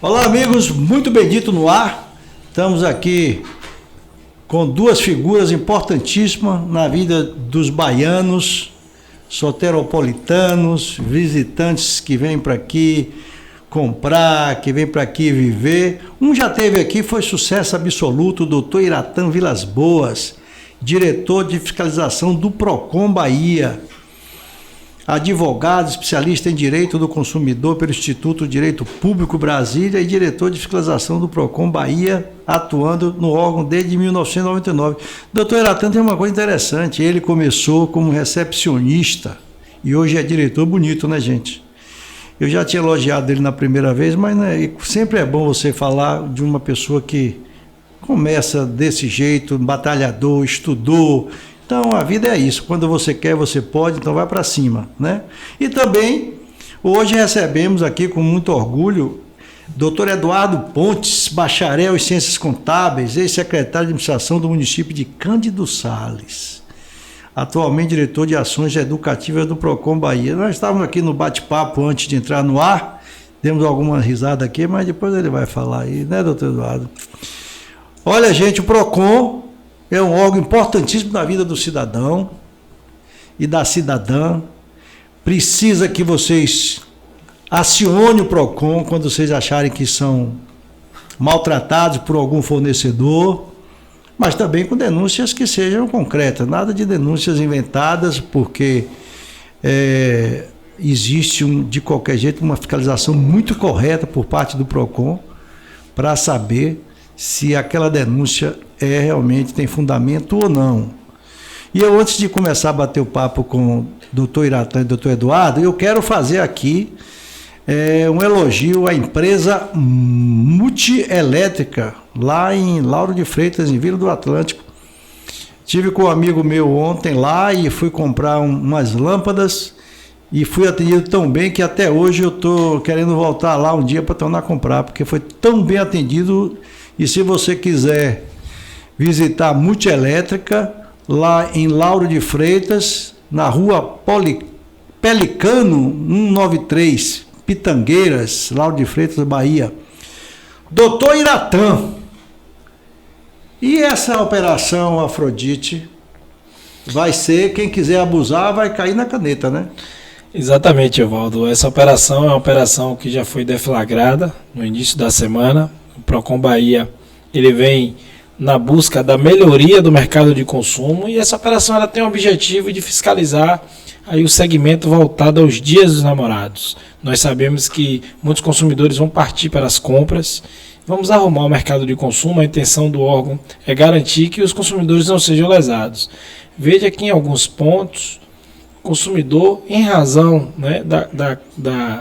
Olá, amigos, muito bendito no ar. Estamos aqui com duas figuras importantíssimas na vida dos baianos, soteropolitanos, visitantes que vêm para aqui comprar, que vêm para aqui viver. Um já esteve aqui, foi sucesso absoluto, o doutor Iratã Vilas Boas, diretor de fiscalização do Procon Bahia. Advogado, especialista em Direito do Consumidor pelo Instituto Direito Público Brasília e diretor de fiscalização do Procon Bahia, atuando no órgão desde 1999. Doutor Iratã tem uma coisa interessante, ele começou como recepcionista e hoje é diretor. Bonito, né, gente? Eu já tinha elogiado ele na primeira vez, mas né, sempre é bom você falar de uma pessoa que começa desse jeito, batalhador, estudou. Então, a vida é isso. Quando você quer, você pode, então vai para cima, né? E também, hoje recebemos aqui com muito orgulho, Dr. Eduardo Pontes, bacharel em Ciências Contábeis, ex-secretário de Administração do município de Cândido Sales, atualmente diretor de Ações Educativas do Procon Bahia. Nós estávamos aqui no bate-papo antes de entrar no ar, demos alguma risada aqui, mas depois ele vai falar aí, né, doutor Eduardo? Olha, gente, o Procon é um órgão importantíssimo na vida do cidadão e da cidadã. Precisa que vocês acionem o Procon quando vocês acharem que são maltratados por algum fornecedor, mas também com denúncias que sejam concretas, nada de denúncias inventadas, porque existe de qualquer jeito uma fiscalização muito correta por parte do Procon para saber se aquela denúncia realmente tem fundamento ou não. E eu, antes de começar a bater o papo com o doutor Iratã e o doutor Eduardo, eu quero fazer aqui um elogio à empresa Multielétrica, lá em Lauro de Freitas, em Vila do Atlântico. Tive com um amigo meu ontem lá e fui comprar umas lâmpadas e fui atendido tão bem que até hoje eu estou querendo voltar lá um dia para tornar a comprar, porque foi tão bem atendido. E se você quiser visitar a Multielétrica, lá em Lauro de Freitas, na rua Pelicano 193, Pitangueiras, Lauro de Freitas, Bahia. Doutor Iratã, e essa operação Afrodite vai ser, quem quiser abusar vai cair na caneta, né? Exatamente, Evaldo. Essa operação é uma operação que já foi deflagrada no início da semana. O Procon Bahia, ele vem na busca da melhoria do mercado de consumo, e essa operação ela tem o objetivo de fiscalizar aí o segmento voltado aos dias dos namorados. Nós sabemos que muitos consumidores vão partir para as compras, vamos arrumar o mercado de consumo. A intenção do órgão é garantir que os consumidores não sejam lesados. Veja que em alguns pontos, o consumidor, em razão, né,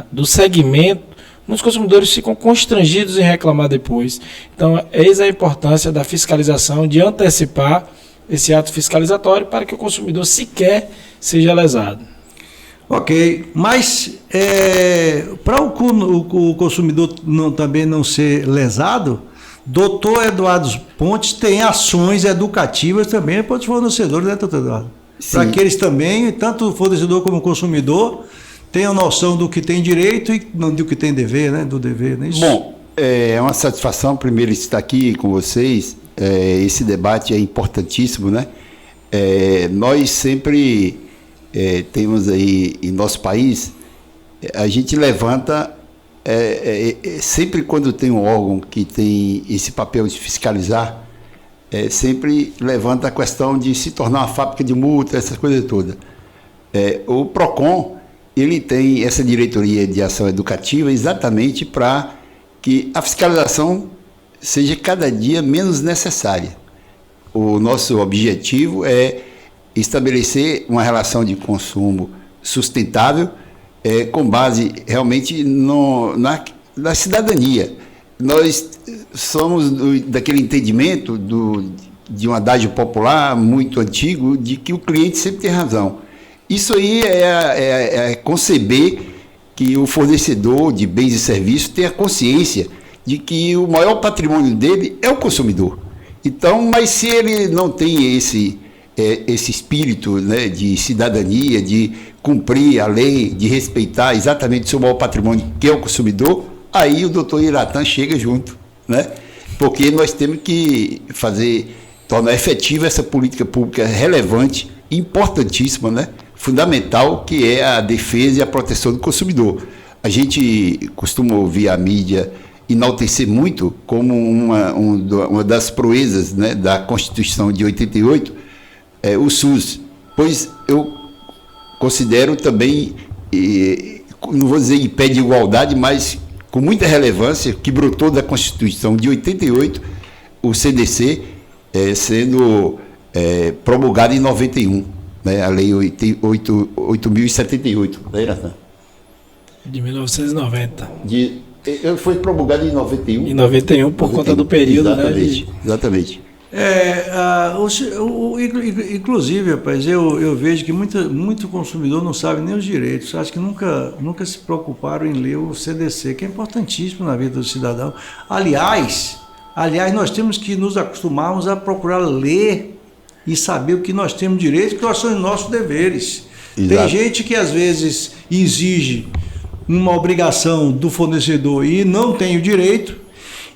do segmento, muitos consumidores ficam constrangidos em reclamar depois. Então, eis a importância da fiscalização, de antecipar esse ato fiscalizatório para que o consumidor sequer seja lesado. Ok, mas para o consumidor também não ser lesado, doutor Eduardo Pontes tem ações educativas também para os fornecedores, né, doutor Eduardo? Para que eles também, tanto o fornecedor como o consumidor, tenham noção do que tem direito e não do que tem dever, né? Do dever, né? Isso. Bom, é uma satisfação primeiro estar aqui com vocês. Esse debate é importantíssimo, né? Nós sempre temos aí em nosso país, a gente levanta, sempre quando tem um órgão que tem esse papel de fiscalizar, sempre levanta a questão de se tornar uma fábrica de multa, essas coisas todas. O Procon, ele tem essa diretoria de ação educativa exatamente para que a fiscalização seja cada dia menos necessária. O nosso objetivo é estabelecer uma relação de consumo sustentável, com base realmente na cidadania. Nós somos daquele entendimento de um adágio popular muito antigo, de que o cliente sempre tem razão. Isso aí é conceber que o fornecedor de bens e serviços tenha consciência de que o maior patrimônio dele é o consumidor. Então, mas se ele não tem esse espírito, né, de cidadania, de cumprir a lei, de respeitar exatamente o seu maior patrimônio, que é o consumidor, aí o doutor Iratã chega junto, né? Porque nós temos que tornar efetiva essa política pública relevante, importantíssima, né? Fundamental, que é a defesa e a proteção do consumidor. A gente costuma ouvir a mídia enaltecer muito como uma das proezas, né, da Constituição de 88, o SUS, pois eu considero também, não vou dizer em pé de igualdade, mas com muita relevância, que brotou da Constituição de 88, o CDC sendo promulgado em 91, né, a Lei 8.078, né, Iratã? De 1990. Foi promulgado em 91? Em 91, por conta do período, exatamente, né? Exatamente. Inclusive, rapaz, eu vejo que muito consumidor não sabe nem os direitos. Acho que nunca se preocuparam em ler o CDC, que é importantíssimo na vida do cidadão. Aliás, nós temos que nos acostumarmos a procurar ler e saber o que nós temos direito, que são os nossos deveres. Exato. Tem gente que às vezes exige uma obrigação do fornecedor e não tem o direito,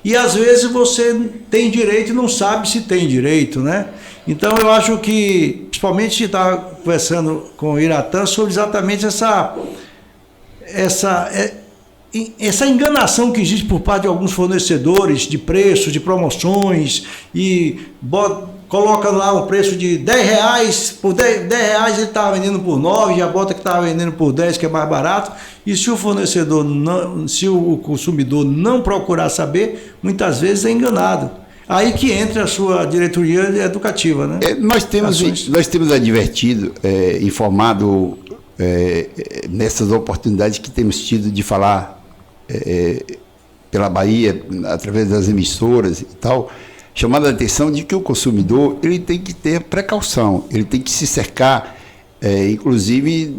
e às vezes você tem direito e não sabe se tem direito, né? Então eu acho que, principalmente estava conversando com o Iratã sobre exatamente essa enganação que existe por parte de alguns fornecedores de preços, de promoções, e coloca lá um preço de R$10, por R$10 ele está vendendo por 9, já bota que está vendendo por 10, que é mais barato, e se o fornecedor se o consumidor não procurar saber, muitas vezes é enganado. Aí que entra a sua diretoria educativa, né? Nós temos advertido, informado nessas oportunidades que temos tido de falar pela Bahia, através das emissoras e tal, chamando a atenção de que o consumidor ele tem que ter precaução, ele tem que se cercar, inclusive,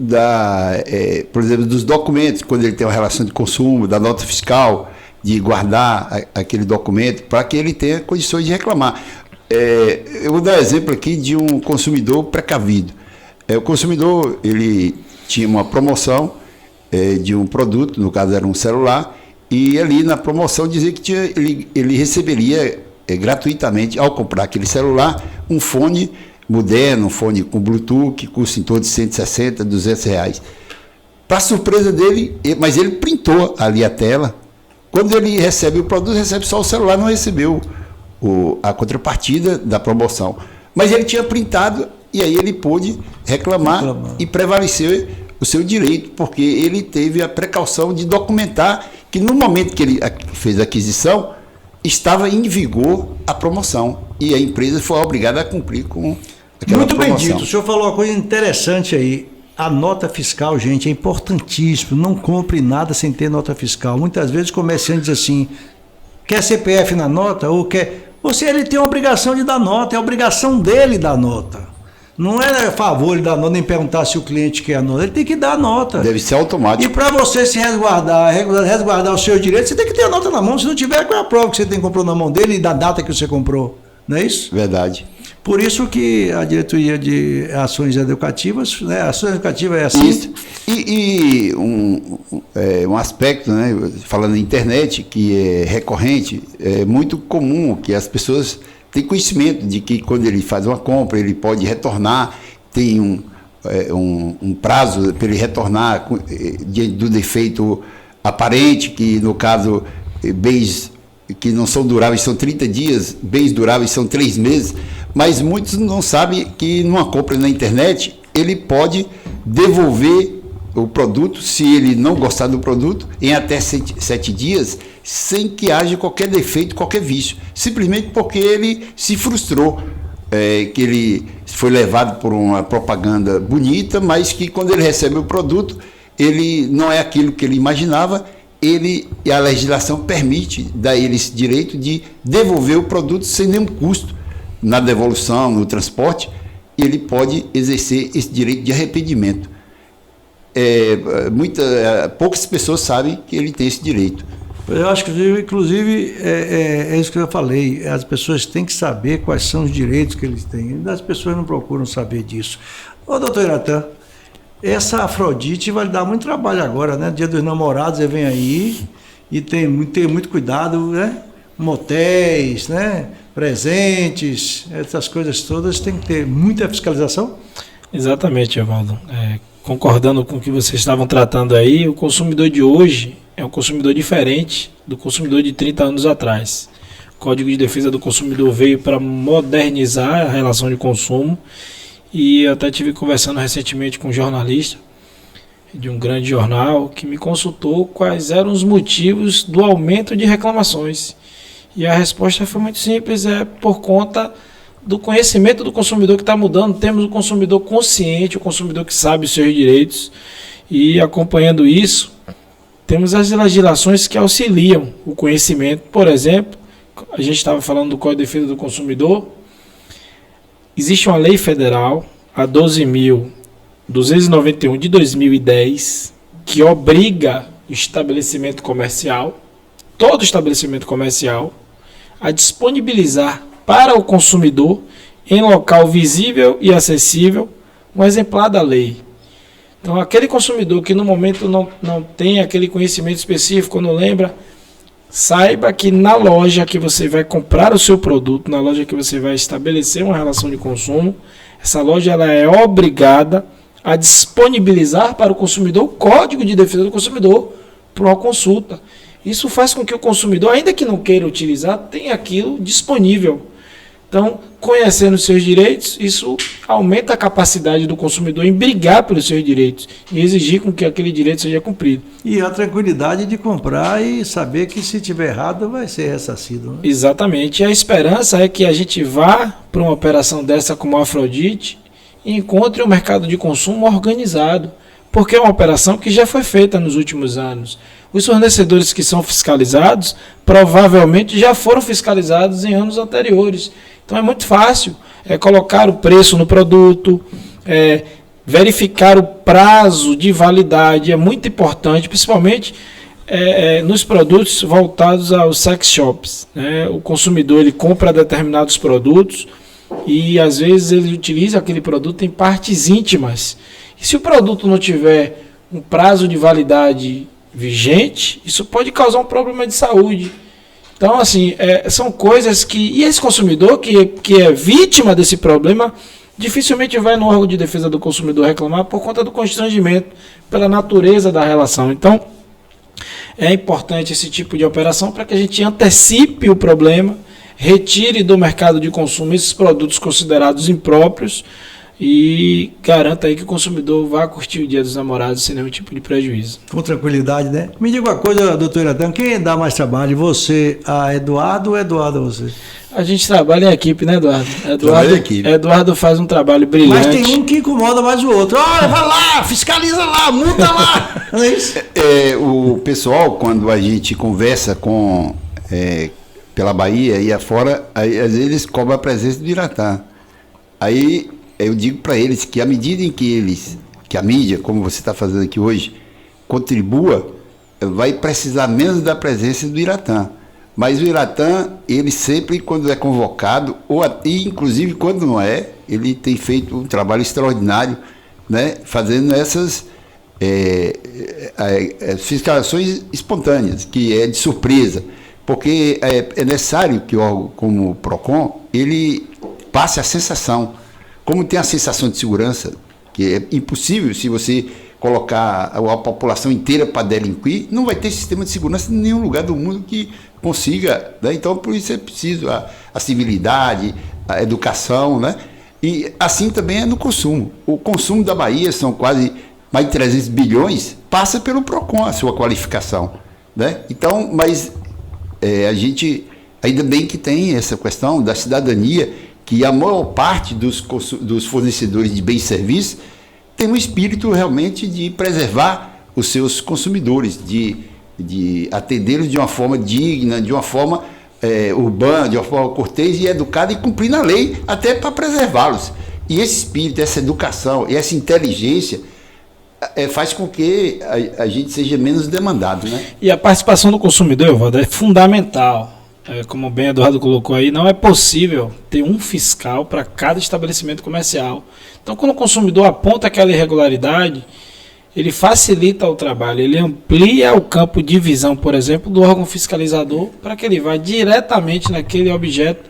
por exemplo, dos documentos, quando ele tem uma relação de consumo, da nota fiscal, de guardar aquele documento para que ele tenha condições de reclamar. Eu vou dar exemplo aqui de um consumidor precavido. O consumidor ele tinha uma promoção de um produto, no caso era um celular, e ali na promoção dizia que ele receberia gratuitamente, ao comprar aquele celular, um fone moderno, um fone com Bluetooth, que custa em torno de 160, R$200. Para surpresa dele, mas ele printou ali a tela. Quando ele recebe o produto, recebe só o celular, não recebeu a contrapartida da promoção. Mas ele tinha printado e aí ele pôde reclamar e prevalecer o seu direito, porque ele teve a precaução de documentar que no momento que ele fez a aquisição, estava em vigor a promoção e a empresa foi obrigada a cumprir com aquela promoção. Muito bem dito, o senhor falou uma coisa interessante aí. A nota fiscal, gente, é importantíssimo. Não compre nada sem ter nota fiscal. Muitas vezes o comerciante diz assim, quer CPF na nota ou quer... Ele tem a obrigação de dar nota, é a obrigação dele dar nota. Não é favor ele dar nota, nem perguntar se o cliente quer a nota. Ele tem que dar a nota. Deve ser automático. E para você se resguardar os seus direitos, você tem que ter a nota na mão. Se não tiver, qual é a prova que você comprou na mão dele e da data que você comprou? Não é isso? Verdade. Por isso que a diretoria de ações educativas, né? Ações educativas é assim. Isso. E um aspecto, né? Falando na internet, que é recorrente, é muito comum que as pessoas têm conhecimento de que quando ele faz uma compra, ele pode retornar, tem um prazo para ele retornar diante do defeito aparente, que no caso, bens que não são duráveis são 30 dias, bens duráveis são 3 meses, mas muitos não sabem que numa compra na internet ele pode devolver o produto, se ele não gostar do produto, em até 7 dias, sem que haja qualquer defeito, qualquer vício, simplesmente porque ele se frustrou, que ele foi levado por uma propaganda bonita, mas que quando ele recebe o produto, ele não é aquilo que ele imaginava. E a legislação permite dar ele esse direito de devolver o produto sem nenhum custo na devolução, no transporte, e ele pode exercer esse direito de arrependimento. Poucas pessoas sabem que ele tem esse direito. Eu acho que, inclusive, é isso que eu falei, as pessoas têm que saber quais são os direitos que eles têm, as pessoas não procuram saber disso. Ô, doutor Iratã, essa Afrodite vai dar muito trabalho agora, né? Dia dos Namorados, ele vem aí e ter muito cuidado, né? Motéis, né? Presentes, essas coisas todas, tem que ter muita fiscalização? Exatamente, Evaldo. Concordando com o que vocês estavam tratando aí, o consumidor de hoje é um consumidor diferente do consumidor de 30 anos atrás. O Código de Defesa do Consumidor veio para modernizar a relação de consumo, e eu até estive conversando recentemente com um jornalista de um grande jornal que me consultou quais eram os motivos do aumento de reclamações. E a resposta foi muito simples, é por conta do conhecimento do consumidor que está mudando. Temos o consumidor consciente, o consumidor que sabe os seus direitos, e acompanhando isso, temos as legislações que auxiliam o conhecimento. Por exemplo, a gente estava falando do Código de Defesa do Consumidor, existe uma lei federal, a 12.291 de 2010, que obriga o estabelecimento comercial, todo estabelecimento comercial, a disponibilizar para o consumidor, em local visível e acessível, um exemplar da lei. Então, aquele consumidor que no momento não tem aquele conhecimento específico, não lembra, saiba que na loja que você vai comprar o seu produto, na loja que você vai estabelecer uma relação de consumo, essa loja ela é obrigada a disponibilizar para o consumidor o Código de Defesa do Consumidor para uma consulta. Isso faz com que o consumidor, ainda que não queira utilizar, tenha aquilo disponível. Então, conhecendo os seus direitos, isso aumenta a capacidade do consumidor em brigar pelos seus direitos e exigir com que aquele direito seja cumprido. E a tranquilidade de comprar e saber que se tiver errado vai ser ressarcido, né? Exatamente. E a esperança é que a gente vá para uma operação dessa como a Afrodite e encontre um mercado de consumo organizado, porque é uma operação que já foi feita nos últimos anos. Os fornecedores que são fiscalizados provavelmente já foram fiscalizados em anos anteriores. Então é muito fácil colocar o preço no produto, verificar o prazo de validade, é muito importante, principalmente nos produtos voltados aos sex shops, né? O consumidor ele compra determinados produtos e às vezes ele utiliza aquele produto em partes íntimas. E se o produto não tiver um prazo de validade vigente, isso pode causar um problema de saúde. Então, assim, são coisas que... E esse consumidor que é vítima desse problema, dificilmente vai no órgão de defesa do consumidor reclamar por conta do constrangimento, pela natureza da relação. Então, é importante esse tipo de operação para que a gente antecipe o problema, retire do mercado de consumo esses produtos considerados impróprios e garanta aí que o consumidor vá curtir o Dia dos Namorados sem nenhum tipo de prejuízo. Com tranquilidade, né? Me diga uma coisa, doutor Iratã, quem dá mais trabalho, você a Eduardo ou Eduardo a você? A gente trabalha em equipe, né, Eduardo? Equipe. Eduardo faz um trabalho brilhante. Mas tem um que incomoda mais o outro. Olha, vai lá, fiscaliza lá, multa lá. Não é isso? O pessoal, quando a gente conversa pela Bahia e afora, aí, às vezes eles cobram a presença do Iratã. Aí eu digo para eles que à medida em que a mídia, como você está fazendo aqui hoje, contribua, vai precisar menos da presença do Iratã. Mas o Iratã, ele sempre, quando é convocado, e inclusive quando não é, ele tem feito um trabalho extraordinário, né, fazendo essas fiscalizações espontâneas, que é de surpresa, porque é necessário que o órgão como o PROCON, ele passe a sensação. Como tem a sensação de segurança, que é impossível se você colocar a população inteira para delinquir, não vai ter sistema de segurança em nenhum lugar do mundo que consiga, né? Então, por isso é preciso a civilidade, a educação, né? E assim também é no consumo. O consumo da Bahia são quase mais de 300 bilhões, passa pelo PROCON, a sua qualificação, né? Então, mas a gente, ainda bem que tem essa questão da cidadania, que a maior parte dos fornecedores de bens e serviços tem um espírito realmente de preservar os seus consumidores, de atendê-los de uma forma digna, de uma forma urbana, de uma forma cortês e educada e cumprindo a lei, até para preservá-los. E esse espírito, essa educação e essa inteligência faz com que a gente seja menos demandado, né? E a participação do consumidor, Evaldo, é fundamental. Como bem Eduardo colocou aí, não é possível ter um fiscal para cada estabelecimento comercial. Então, quando o consumidor aponta aquela irregularidade, ele facilita o trabalho, ele amplia o campo de visão, por exemplo, do órgão fiscalizador, para que ele vá diretamente naquele objeto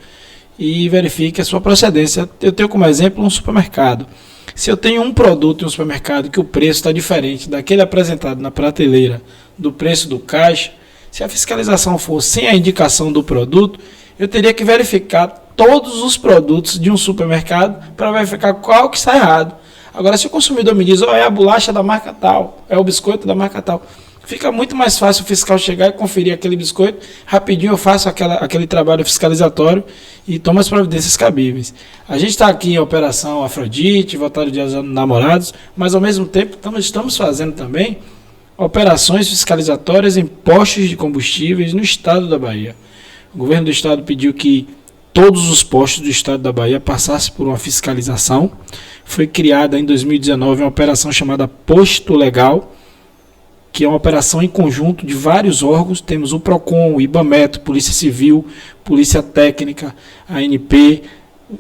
e verifique a sua procedência. Eu tenho como exemplo um supermercado. Se eu tenho um produto em um supermercado que o preço está diferente daquele apresentado na prateleira do preço do caixa, se a fiscalização for sem a indicação do produto, eu teria que verificar todos os produtos de um supermercado para verificar qual que está errado. Agora, se o consumidor me diz, é a bolacha da marca tal, é o biscoito da marca tal, fica muito mais fácil o fiscal chegar e conferir aquele biscoito, rapidinho eu faço aquele trabalho fiscalizatório e tomo as providências cabíveis. A gente está aqui em Operação Afrodite, voltado de namorados, mas ao mesmo tempo estamos fazendo também operações fiscalizatórias em postos de combustíveis no estado da Bahia. O governo do estado pediu que todos os postos do estado da Bahia passassem por uma fiscalização. Foi criada em 2019 uma operação chamada Posto Legal, que é uma operação em conjunto de vários órgãos. Temos o PROCON, o IBAMETO, Polícia Civil, Polícia Técnica, a ANP,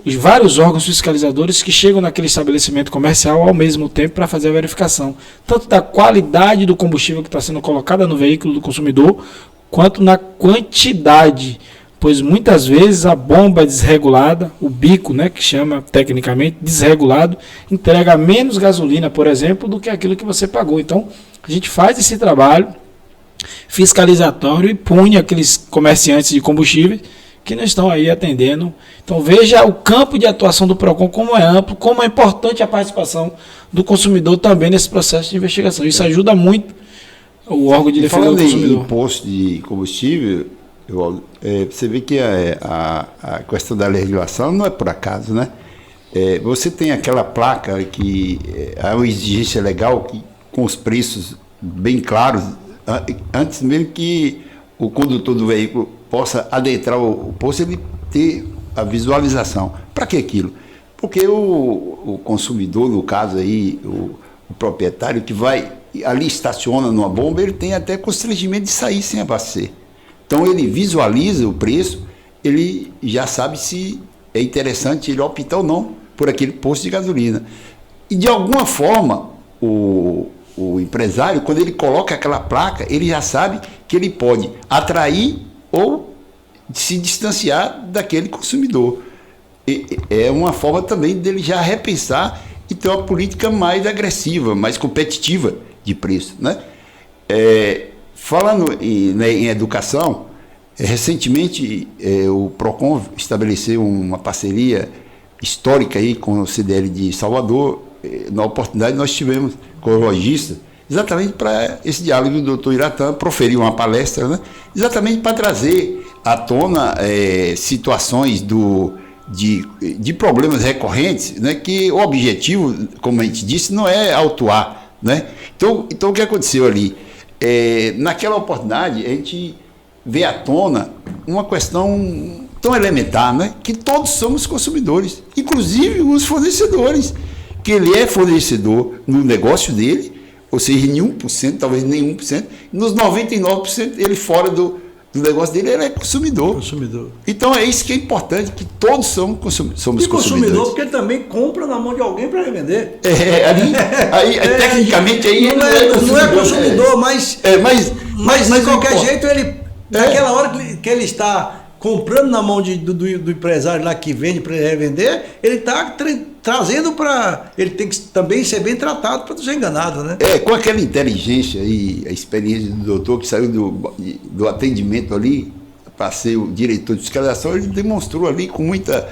e vários órgãos fiscalizadores que chegam naquele estabelecimento comercial ao mesmo tempo para fazer a verificação, tanto da qualidade do combustível que está sendo colocado no veículo do consumidor, quanto na quantidade, pois muitas vezes a bomba desregulada, o bico, que chama tecnicamente desregulado, entrega menos gasolina, por exemplo, do que aquilo que você pagou. Então, a gente faz esse trabalho fiscalizatório e pune aqueles comerciantes de combustíveis que não estão aí atendendo. Então veja o campo de atuação do PROCON como é amplo, como é importante a participação do consumidor também nesse processo de investigação. Isso ajuda muito o órgão de defesa do consumidor. Falando em imposto de combustível, você vê que a questão da legislação não é por acaso, né? Você tem aquela placa que há uma exigência legal que, com os preços bem claros, antes mesmo que o condutor do veículo possa adentrar o posto, ele ter a visualização. Para que aquilo? Porque o consumidor, no caso aí, o proprietário que vai ali estaciona numa bomba, ele tem até constrangimento de sair sem abastecer. Então ele visualiza o preço, ele já sabe se é interessante ele optar ou não por aquele posto de gasolina. E de alguma forma, o empresário, quando ele coloca aquela placa, ele já sabe que ele pode atrair ou se distanciar daquele consumidor. É uma forma também dele já repensar e ter uma política mais agressiva, mais competitiva de preço, né? Falando em educação, recentemente o PROCON estabeleceu uma parceria histórica aí com o CDL de Salvador. Na oportunidade nós tivemos com o lojista, exatamente para esse diálogo do doutor Iratã proferiu uma palestra, né? Exatamente para trazer à tona situações de problemas recorrentes, né? Que o objetivo, como a gente disse, não é autuar, né? Então o que aconteceu ali? Naquela oportunidade, a gente vê à tona uma questão tão elementar, né? Que todos somos consumidores, inclusive os fornecedores, que ele é fornecedor no negócio dele, ou seja, em 1%, talvez nem 1%, nos 99% ele fora do negócio dele, ele é consumidor. Então é isso que é importante, que todos somos consumidores. Consumidor, porque ele também compra na mão de alguém para revender. Tecnicamente aí não é consumidor, mas de qualquer jeito, ele, naquela hora que ele está comprando na mão do empresário lá que vende para ele revender, ele está trazendo para... Ele tem que também ser bem tratado para não ser enganado, né? Com aquela inteligência e a experiência do doutor que saiu do atendimento ali para ser o diretor de fiscalização, ele demonstrou ali com muita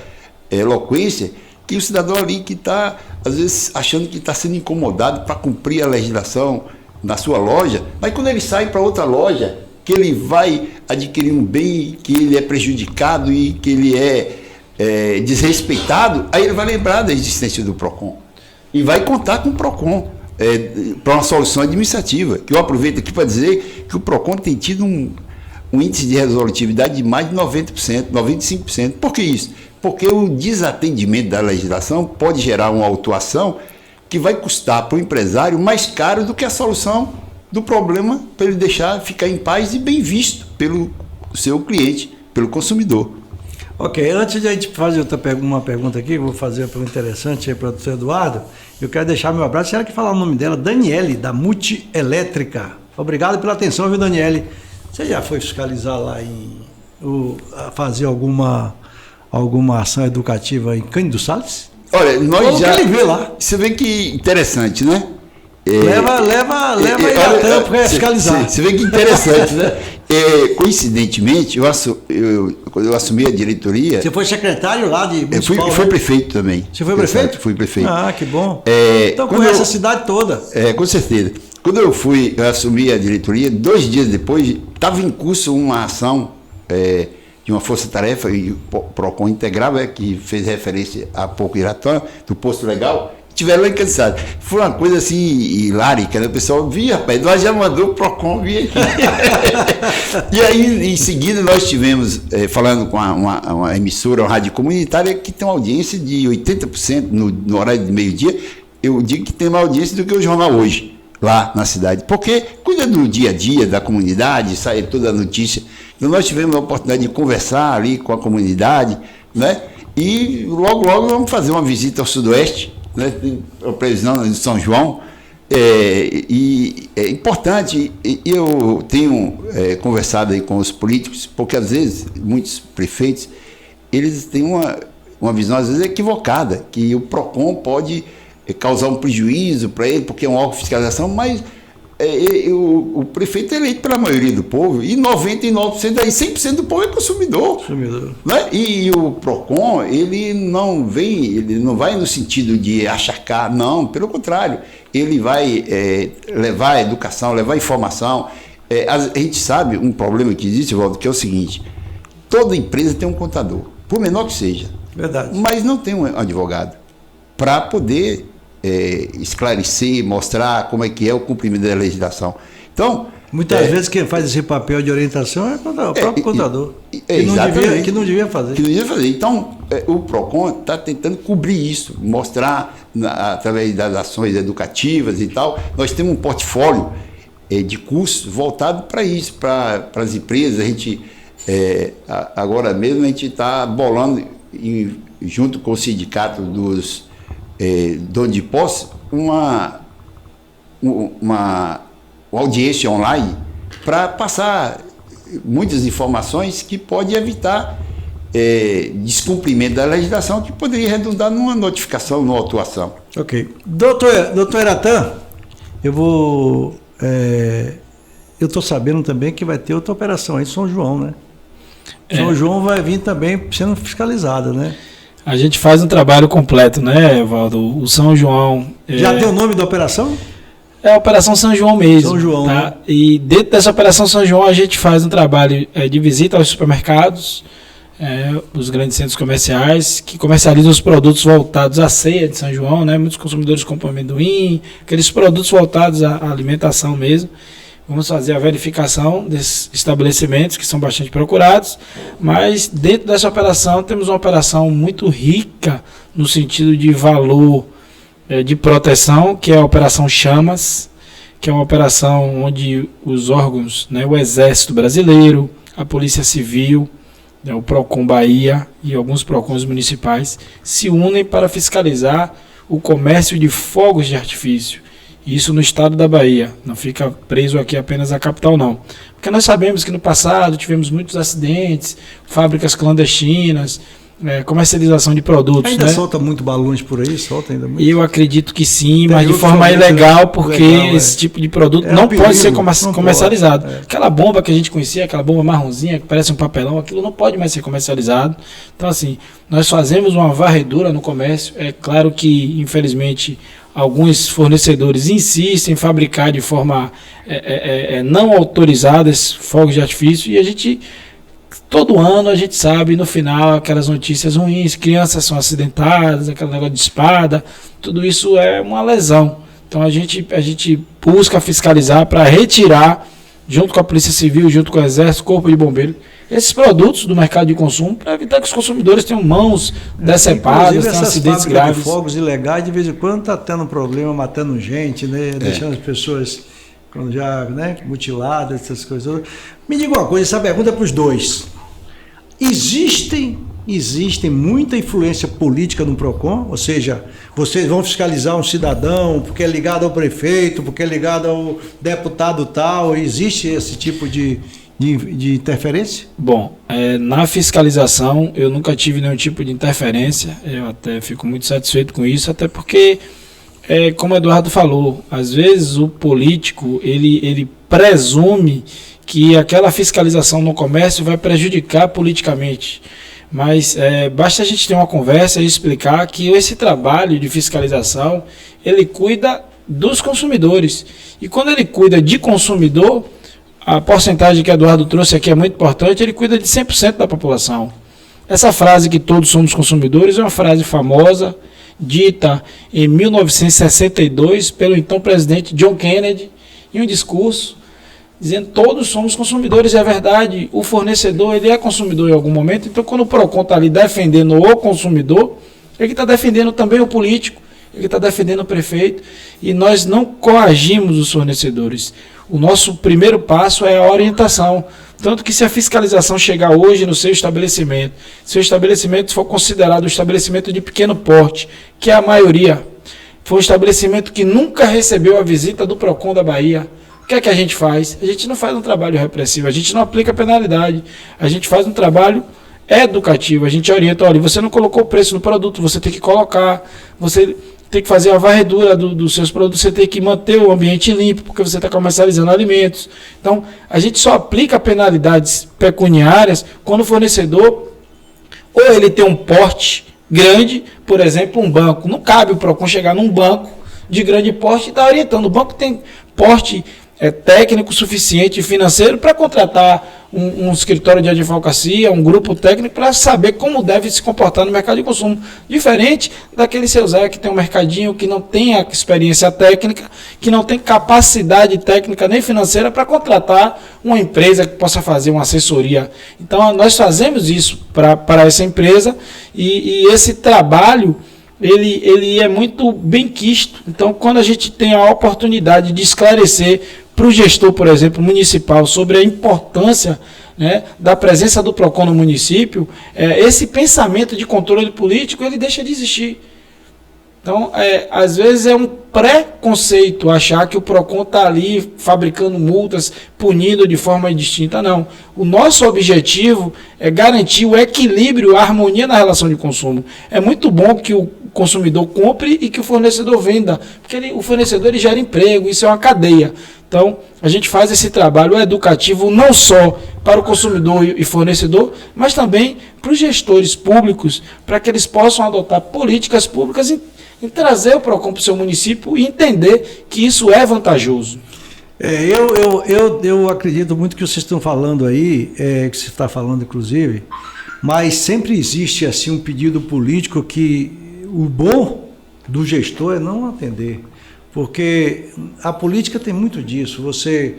eloquência que o cidadão ali que está, às vezes, achando que está sendo incomodado para cumprir a legislação na sua loja, mas quando ele sai para outra loja, que ele vai adquirir um bem, que ele é prejudicado e que ele é desrespeitado, aí ele vai lembrar da existência do PROCON e vai contar com o PROCON para uma solução administrativa, que eu aproveito aqui para dizer que o PROCON tem tido um índice de resolutividade de mais de 90%, 95%. Por que isso? Porque o desatendimento da legislação pode gerar uma autuação que vai custar para o empresário mais caro do que a solução do problema, para ele deixar ficar em paz e bem visto pelo seu cliente, pelo consumidor. Ok, antes de a gente fazer uma pergunta aqui, eu vou fazer uma pergunta interessante aí para o doutor Eduardo. Eu quero deixar meu abraço. Se ela que falar o nome dela, Daniele, da Multielétrica. Obrigado pela atenção, viu, Daniele? Você já foi fiscalizar lá fazer alguma ação educativa em Cândido Salles? Olha, nós já... Ele vê lá. Você vê que interessante, né? Leva Iratã para fiscalizar. Você vê que interessante, né? Coincidentemente, quando eu assumi a diretoria... Você foi secretário lá de municipal? Fui prefeito também. Você foi prefeito? Fui prefeito. Ah, que bom. Então conhece a cidade toda. Com certeza. Quando eu assumi a diretoria, 2 dias depois, estava em curso uma ação de uma força-tarefa, e o PROCON integrava, que fez referência há pouco Iratã, do Posto Legal, tiveram lá em Cansado. Foi uma coisa assim, hilárica, né? O pessoal via, rapaz, nós já mandou o PROCON vir aqui. E aí, em seguida, nós tivemos, falando com uma emissora, uma rádio comunitária, que tem uma audiência de 80% no horário de meio-dia. Eu digo que tem mais audiência do que o jornal Hoje, lá na cidade. Porque cuida do dia a dia, da comunidade, sai toda a notícia. Então, nós tivemos a oportunidade de conversar ali com a comunidade, né? E logo vamos fazer uma visita ao Sudoeste, né? Tem a previsão de São João, e é importante, eu tenho conversado aí com os políticos, porque às vezes muitos prefeitos, eles têm uma visão às vezes equivocada, que o PROCON pode causar um prejuízo para ele, porque é um órgão de fiscalização, mas o prefeito é eleito pela maioria do povo, e 99%, aí 100% do povo é consumidor. Né? E o PROCON, ele não vai no sentido de achacar, não, pelo contrário, ele vai levar a educação, levar a informação. A gente sabe um problema que existe, Waldo, que é o seguinte: toda empresa tem um contador, por menor que seja. Verdade. Mas não tem um advogado para poder esclarecer, mostrar como é que é o cumprimento da legislação. Então, muitas vezes quem faz esse papel de orientação é o próprio contador, que não devia fazer. Então, o PROCON está tentando cobrir isso, mostrar através das ações educativas e tal. Nós temos um portfólio de cursos voltado para isso, para as empresas. A gente, agora mesmo, a gente está bolando, junto com o sindicato dos dono de posse, uma audiência online para passar muitas informações que pode evitar descumprimento da legislação, que poderia redundar numa notificação, numa autuação. Ok. Doutor Iratã, eu estou sabendo também que vai ter outra operação aí em São João, né? São João vai vir também sendo fiscalizada, né? A gente faz um trabalho completo, né, Evaldo? O São João... Já tem o nome da operação? É a Operação São João mesmo. São João, tá? né? E dentro dessa Operação São João a gente faz um trabalho de visita aos supermercados, os grandes centros comerciais, que comercializam os produtos voltados à ceia de São João, né? Muitos consumidores compram amendoim, aqueles produtos voltados à alimentação mesmo. Vamos fazer a verificação desses estabelecimentos que são bastante procurados, mas dentro dessa operação temos uma operação muito rica no sentido de valor de proteção, que é a Operação Chamas, que é uma operação onde os órgãos, né, o Exército Brasileiro, a Polícia Civil, o PROCON Bahia e alguns PROCONs municipais se unem para fiscalizar o comércio de fogos de artifício. Isso no estado da Bahia, não fica preso aqui apenas a capital, não. Porque nós sabemos que no passado tivemos muitos acidentes, fábricas clandestinas, comercialização de produtos. Ainda, né? Solta muito balões por aí? Solta ainda muito? Eu acredito que sim, mas de forma ilegal, porque esse tipo de produto não pode ser comercializado. Aquela bomba que a gente conhecia, aquela bomba marronzinha, que parece um papelão, aquilo não pode mais ser comercializado. Então, assim, nós fazemos uma varredura no comércio. É claro que, infelizmente, alguns fornecedores insistem em fabricar de forma não autorizada esses fogos de artifício, e a gente, todo ano, a gente sabe, no final, aquelas notícias ruins, crianças são acidentadas, aquele negócio de espada, tudo isso é uma lesão. Então a gente busca fiscalizar para retirar, junto com a Polícia Civil, junto com o Exército, Corpo de Bombeiro, esses produtos do mercado de consumo, para evitar que os consumidores tenham mãos decepadas, tenham acidentes graves. De fogos ilegais, de vez em quando está tendo problema, matando gente, né? Deixando as pessoas já, né, mutiladas, essas coisas. Me diga uma coisa, essa pergunta é para os dois. Existem existe muita influência política no PROCON? Ou seja, vocês vão fiscalizar um cidadão porque é ligado ao prefeito, porque é ligado ao deputado tal? Existe esse tipo de interferência? Bom, na fiscalização eu nunca tive nenhum tipo de interferência, eu até fico muito satisfeito com isso, até porque, como o Eduardo falou, às vezes o político ele presume que aquela fiscalização no comércio vai prejudicar politicamente, mas basta a gente ter uma conversa e explicar que esse trabalho de fiscalização, ele cuida dos consumidores, e quando ele cuida de consumidor, a porcentagem que o Eduardo trouxe aqui é muito importante, ele cuida de 100% da população. Essa frase que todos somos consumidores é uma frase famosa, dita em 1962 pelo então presidente John Kennedy, em um discurso, dizendo que todos somos consumidores, e é verdade, o fornecedor ele é consumidor em algum momento, então quando o PROCON está ali defendendo o consumidor, ele está defendendo também o político, ele está defendendo o prefeito, e nós não coagimos os fornecedores. O nosso primeiro passo é a orientação, tanto que se a fiscalização chegar hoje no seu estabelecimento, se o estabelecimento for considerado um estabelecimento de pequeno porte, que é a maioria, for um estabelecimento que nunca recebeu a visita do PROCON da Bahia, o que é que a gente faz? A gente não faz um trabalho repressivo, a gente não aplica penalidade, a gente faz um trabalho educativo, a gente orienta, olha, você não colocou o preço no produto, você tem que colocar, você tem que fazer a varredura dos seus produtos, você tem que manter o ambiente limpo, porque você está comercializando alimentos. Então, a gente só aplica penalidades pecuniárias quando o fornecedor, ou ele tem um porte grande, por exemplo, um banco. Não cabe o PROCON chegar num banco de grande porte e estar orientando. O banco tem porte técnico suficiente e financeiro para contratar um escritório de advocacia, um grupo técnico para saber como deve se comportar no mercado de consumo. Diferente daquele seu Zé que tem um mercadinho, que não tem a experiência técnica, que não tem capacidade técnica nem financeira para contratar uma empresa que possa fazer uma assessoria. Então, nós fazemos isso para essa empresa e esse trabalho ele é muito bem quisto. Então, quando a gente tem a oportunidade de esclarecer para o gestor, por exemplo, municipal, sobre a importância, né, da presença do PROCON no município, esse pensamento de controle político, ele deixa de existir. Então, às vezes é um preconceito achar que o PROCON está ali fabricando multas, punindo de forma distinta. Não. O nosso objetivo é garantir o equilíbrio, a harmonia na relação de consumo. É muito bom que o consumidor compre e que o fornecedor venda, porque o fornecedor ele gera emprego, isso é uma cadeia. Então, a gente faz esse trabalho educativo não só para o consumidor e fornecedor, mas também para os gestores públicos, para que eles possam adotar políticas públicas em trazer o PROCON para o seu município e entender que isso é vantajoso. Eu acredito muito que vocês estão falando aí, que você está falando inclusive, mas sempre existe assim um pedido político que o bom do gestor é não atender, porque a política tem muito disso. Você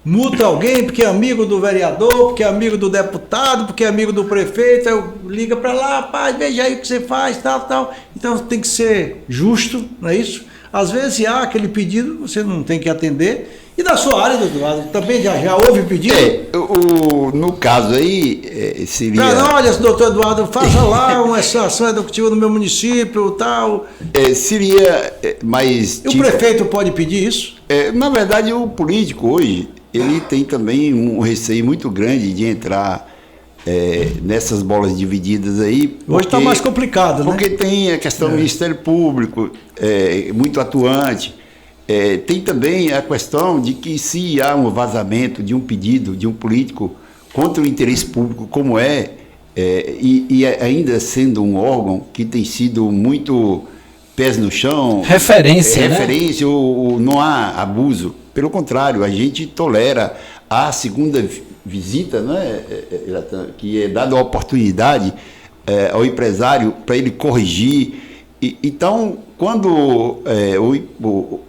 multa alguém porque é amigo do vereador, porque é amigo do deputado, porque é amigo do prefeito, aí liga para lá, rapaz, veja aí o que você faz, tal. Então tem que ser justo, não é isso? Às vezes há aquele pedido, você não tem que atender. E da sua área, doutor, também já houve pedido? No caso aí, seria... Olha, doutor Eduardo, faça lá uma ação educativa no meu município, tal. Seria mais... E o prefeito pode pedir isso? Na verdade, o político hoje, ele tem também um receio muito grande de entrar nessas bolas divididas aí. Hoje está mais complicado, né? Porque tem a questão do Ministério Público, muito atuante. Tem também a questão de que se há um vazamento de um pedido de um político contra o interesse público, como e ainda sendo um órgão que tem sido muito pés no chão... Referência, né? Não há abuso. Pelo contrário, a gente tolera a segunda visita, né, que é dada a oportunidade ao empresário para ele corrigir. Então, quando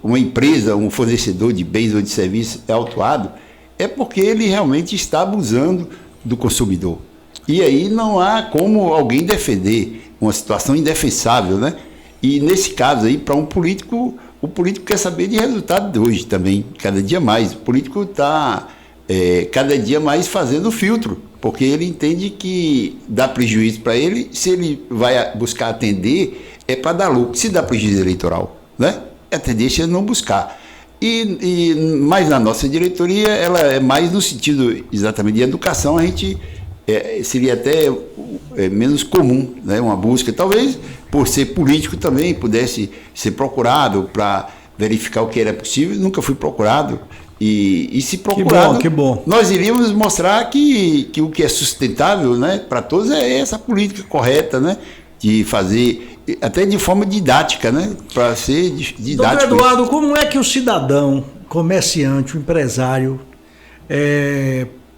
uma empresa, um fornecedor de bens ou de serviços é autuado, é porque ele realmente está abusando do consumidor. E aí não há como alguém defender uma situação indefensável, né? E nesse caso aí, para um político, o político quer saber de resultado de hoje também, cada dia mais. O político está cada dia mais fazendo filtro, porque ele entende que dá prejuízo para ele, se ele vai buscar atender, é para dar lucro. Se dá prejuízo eleitoral, né? A tendência é não buscar. Mas na nossa diretoria, ela é mais no sentido exatamente de educação, a gente seria até menos comum, né? Uma busca, talvez por ser político também pudesse ser procurado para verificar o que era possível, nunca fui procurado. E se procurado, que bom. Nós iríamos mostrar que o que é sustentável, né, para todos é essa política correta, né, de fazer, até de forma didática, né, para ser didático. Doutor Eduardo, como é que o cidadão, comerciante, o empresário,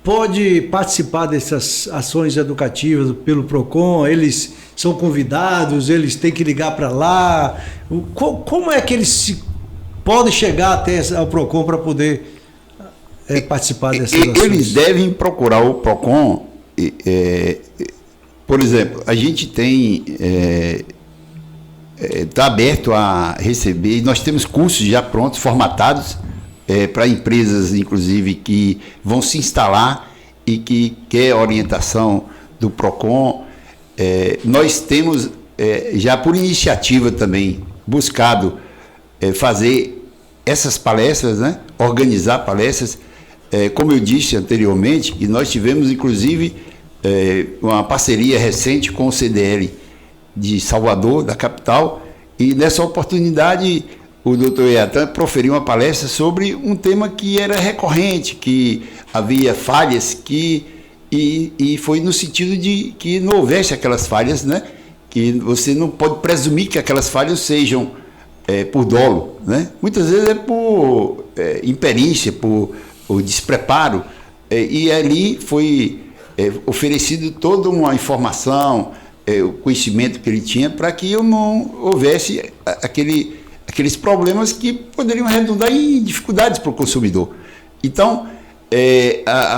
pode participar dessas ações educativas pelo PROCON? Eles são convidados, eles têm que ligar para lá? Como é que eles podem chegar até ao PROCON para poder participar dessas ações? Eles devem procurar o PROCON. Por exemplo, a gente tem está aberto a receber, nós temos cursos já prontos, formatados, para empresas, inclusive, que vão se instalar e que quer orientação do PROCON. Nós temos, já por iniciativa também, buscado fazer essas palestras, né? Organizar palestras, como eu disse anteriormente, e nós tivemos, inclusive, uma parceria recente com o CDL de Salvador, da capital, e nessa oportunidade o doutor Iatan proferiu uma palestra sobre um tema que era recorrente, que havia falhas, e foi no sentido de que não houvesse aquelas falhas, né? Que você não pode presumir que aquelas falhas sejam por dolo, né? Muitas vezes é por imperícia, por despreparo, e ali foi oferecido toda uma informação, o conhecimento que ele tinha, para que não houvesse aqueles problemas que poderiam redundar em dificuldades para o consumidor. Então,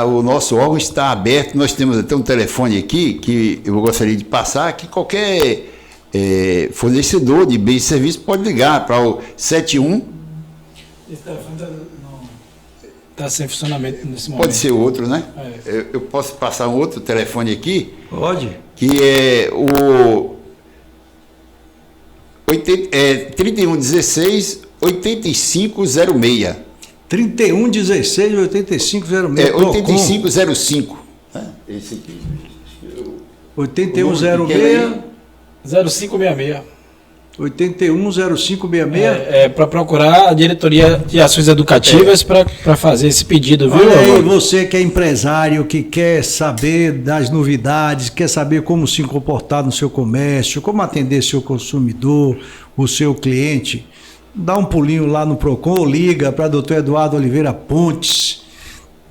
o nosso órgão está aberto, nós temos até um telefone aqui, que eu gostaria de passar, que qualquer fornecedor de bens e serviços pode ligar para o 71. Esse telefone está sem funcionamento nesse momento. Pode ser outro, né? Eu posso passar um outro telefone aqui? Pode. Que é o 3116 8506. 3116 8506. 8505. Esse aqui. 8106 0566. 810566. Para procurar a diretoria de ações educativas para fazer esse pedido, viu? Olha aí, você que é empresário, que quer saber das novidades, quer saber como se comportar no seu comércio, como atender seu consumidor, o seu cliente, dá um pulinho lá no PROCON ou liga para Dr. Eduardo Oliveira Pontes,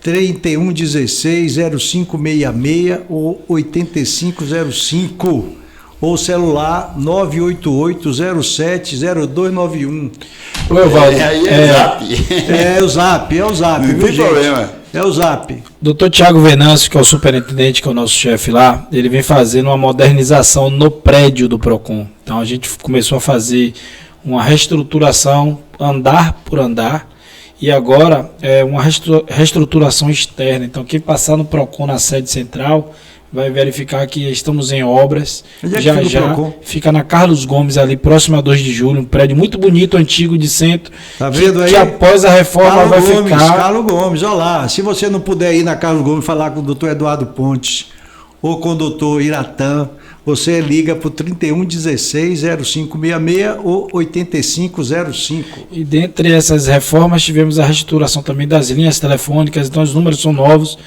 3116-0566 ou 8505. Ou celular 988-07-0291. Ô, Evaldo, o Zap. É o Zap, Não tem problema. É o Zap. Dr. Tiago Venâncio, que é o superintendente, que é o nosso chefe lá, ele vem fazendo uma modernização no prédio do PROCON. Então a gente começou a fazer uma reestruturação andar por andar, e agora uma reestruturação externa. Então quem passar no PROCON na sede central vai verificar que estamos em obras. Já fica na Carlos Gomes, ali próximo a 2 de julho, um prédio muito bonito, antigo, de centro. Tá vendo aí? Que após a reforma vai ficar. Carlos Gomes, olha lá. Se você não puder ir na Carlos Gomes falar com o doutor Eduardo Pontes ou com o doutor Iratã, você liga para o 3116-0566 ou 8505. E dentre essas reformas tivemos a reestruturação também das linhas telefônicas, então os números são novos.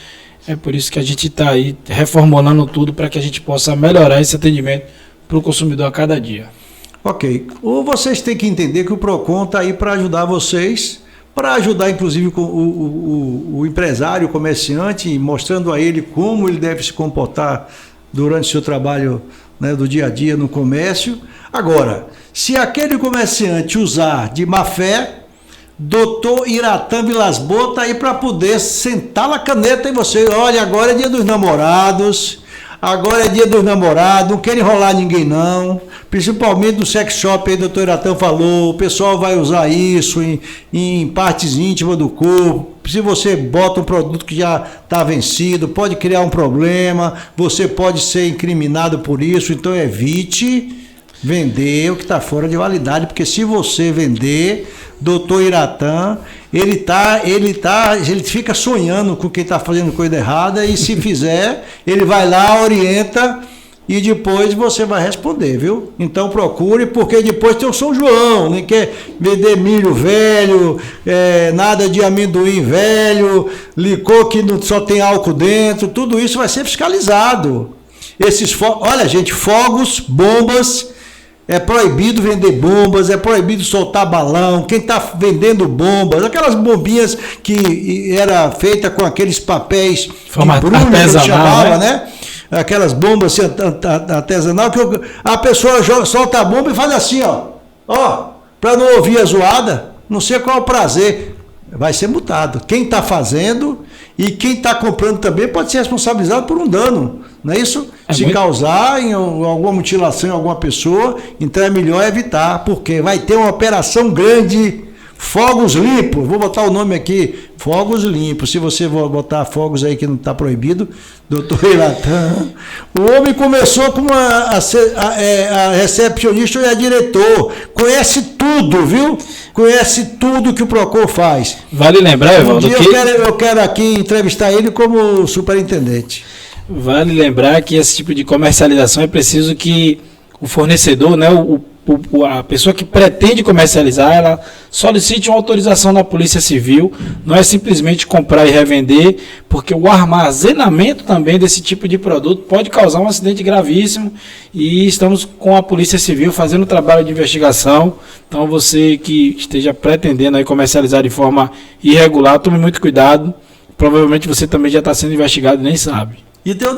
É por isso que a gente está aí reformulando tudo para que a gente possa melhorar esse atendimento para o consumidor a cada dia. Ok. Ou vocês têm que entender que o PROCON está aí para ajudar vocês, para ajudar inclusive o empresário, o comerciante, mostrando a ele como ele deve se comportar durante o seu trabalho, né, do dia a dia no comércio. Agora, se aquele comerciante usar de má fé, doutor Iratã Vilas Boas está aí para poder sentar na caneta em você. Olha, agora é dia dos namorados, Agora é dia dos namorados, não quero enrolar ninguém não. Principalmente no sex shop aí, o doutor Iratã falou, o pessoal vai usar isso em partes íntimas do corpo. Se você bota um produto que já está vencido, pode criar um problema, você pode ser incriminado por isso, então evite vender o que está fora de validade, porque se você vender, doutor Iratã, ele fica sonhando com quem está fazendo coisa errada, e se fizer, ele vai lá, orienta, e depois você vai responder, viu? Então procure, porque depois tem o São João, nem quer vender milho velho, nada de amendoim velho, licor que só tem álcool dentro, tudo isso vai ser fiscalizado. Olha, gente, fogos, bombas, é proibido vender bombas, é proibido soltar balão. Quem está vendendo bombas, aquelas bombinhas que era feita com aqueles papéis de brulho que eles chamavam, né? Aquelas bombas assim, artesanal, que a pessoa solta a bomba e faz assim, ó, para não ouvir a zoada, não sei qual é o prazer. Vai ser multado. Quem está fazendo e quem está comprando também pode ser responsabilizado por um dano, não é isso? Se causar em alguma mutilação em alguma pessoa, então é melhor evitar, porque vai ter uma operação grande, fogos limpos, vou botar o nome aqui, fogos limpos. Se você botar fogos aí que não está proibido, doutor Iratã, o homem começou como a recepcionista e a diretor, conhece tudo, viu? Conhece tudo que o PROCON faz. Vale lembrar, Evaldo, eu quero aqui entrevistar ele como superintendente. Vale lembrar que esse tipo de comercialização é preciso que o fornecedor, né, a pessoa que pretende comercializar, ela solicite uma autorização da Polícia Civil. Não é simplesmente comprar e revender, porque o armazenamento também desse tipo de produto pode causar um acidente gravíssimo, e estamos com a Polícia Civil fazendo trabalho de investigação. Então você que esteja pretendendo aí comercializar de forma irregular, tome muito cuidado, provavelmente você também já está sendo investigado e nem sabe. E tem um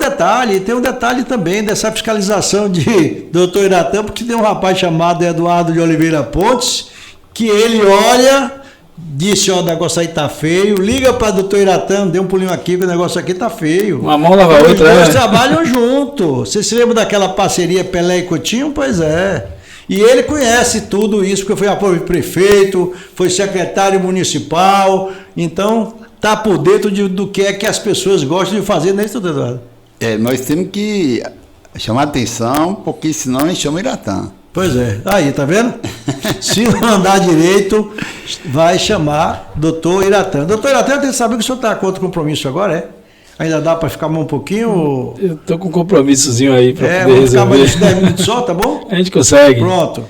detalhe também dessa fiscalização de doutor Iratã, porque tem um rapaz chamado Eduardo de Oliveira Pontes, que ele olha, disse, o negócio aí tá feio, liga para doutor Iratã, dê um pulinho aqui, que o negócio aqui tá feio. Uma mão lava a outra, Eles trabalham junto. Você se lembra daquela parceria Pelé e Coutinho? Pois é. E ele conhece tudo isso, porque foi apoio do prefeito, foi secretário municipal, então está por dentro do que é que as pessoas gostam de fazer, né, doutor Eduardo? Nós temos que chamar atenção, porque senão a gente chama Iratã. Pois é, aí, tá vendo? Se não andar direito, vai chamar doutor Iratã. Doutor Iratã, eu tenho que saber que o senhor está com outro compromisso agora, é? Ainda dá para ficar um pouquinho? Eu estou com um compromissozinho aí para poder vamos ficar resolver. mais uns 10 minutos só, tá bom? A gente consegue. Pronto.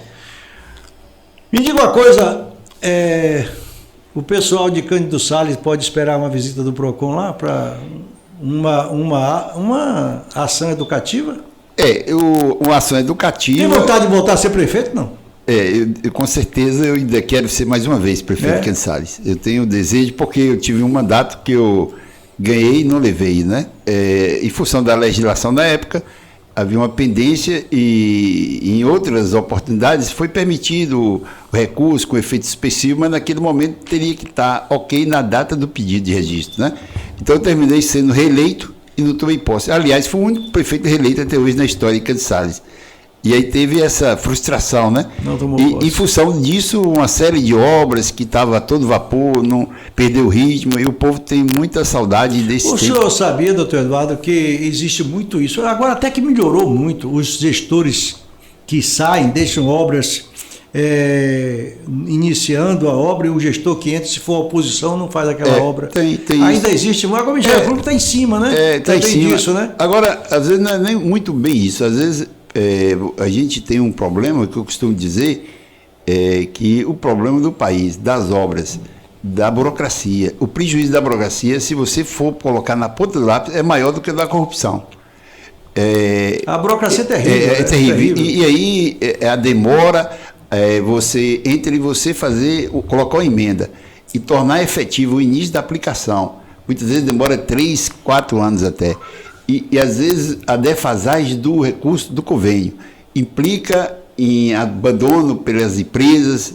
Me diga uma coisa, o pessoal de Cândido Sales pode esperar uma visita do PROCON lá para uma ação educativa? Uma ação educativa. Tem vontade de voltar a ser prefeito, não? Eu com certeza eu ainda quero ser mais uma vez prefeito de Cândido Sales. Eu tenho o desejo, porque eu tive um mandato que eu ganhei e não levei, né? Em função da legislação da época, havia uma pendência, e em outras oportunidades foi permitido o recurso com efeito específico, mas naquele momento teria que estar ok na data do pedido de registro, né? Então eu terminei sendo reeleito e não tomei posse. Aliás, fui o único prefeito reeleito até hoje na história de Cândido Sales. E aí teve essa frustração, né? Não tomou posse. Em função disso, uma série de obras que estava a todo vapor, não perdeu o ritmo, e o povo tem muita saudade desse tempo. O senhor sabia, doutor Eduardo, que existe muito isso? Agora até que melhorou muito. Os gestores que saem, deixam obras iniciando a obra, e o gestor que entra, se for oposição, não faz aquela obra. Tem ainda isso. existe, mas o Ministério Público está em cima, né? Está em cima. Disso, né? Agora, às vezes não é nem muito bem isso. Às vezes a gente tem um problema que eu costumo dizer, que o problema do país, das obras, da burocracia, o prejuízo da burocracia, se você for colocar na ponta do lápis, é maior do que o da corrupção. A burocracia é terrível. É terrível. E aí a demora, você colocar uma emenda e tornar efetivo o início da aplicação. Muitas vezes demora 3, 4 anos até. E às vezes a defasagem do recurso do convênio implica em abandono pelas empresas,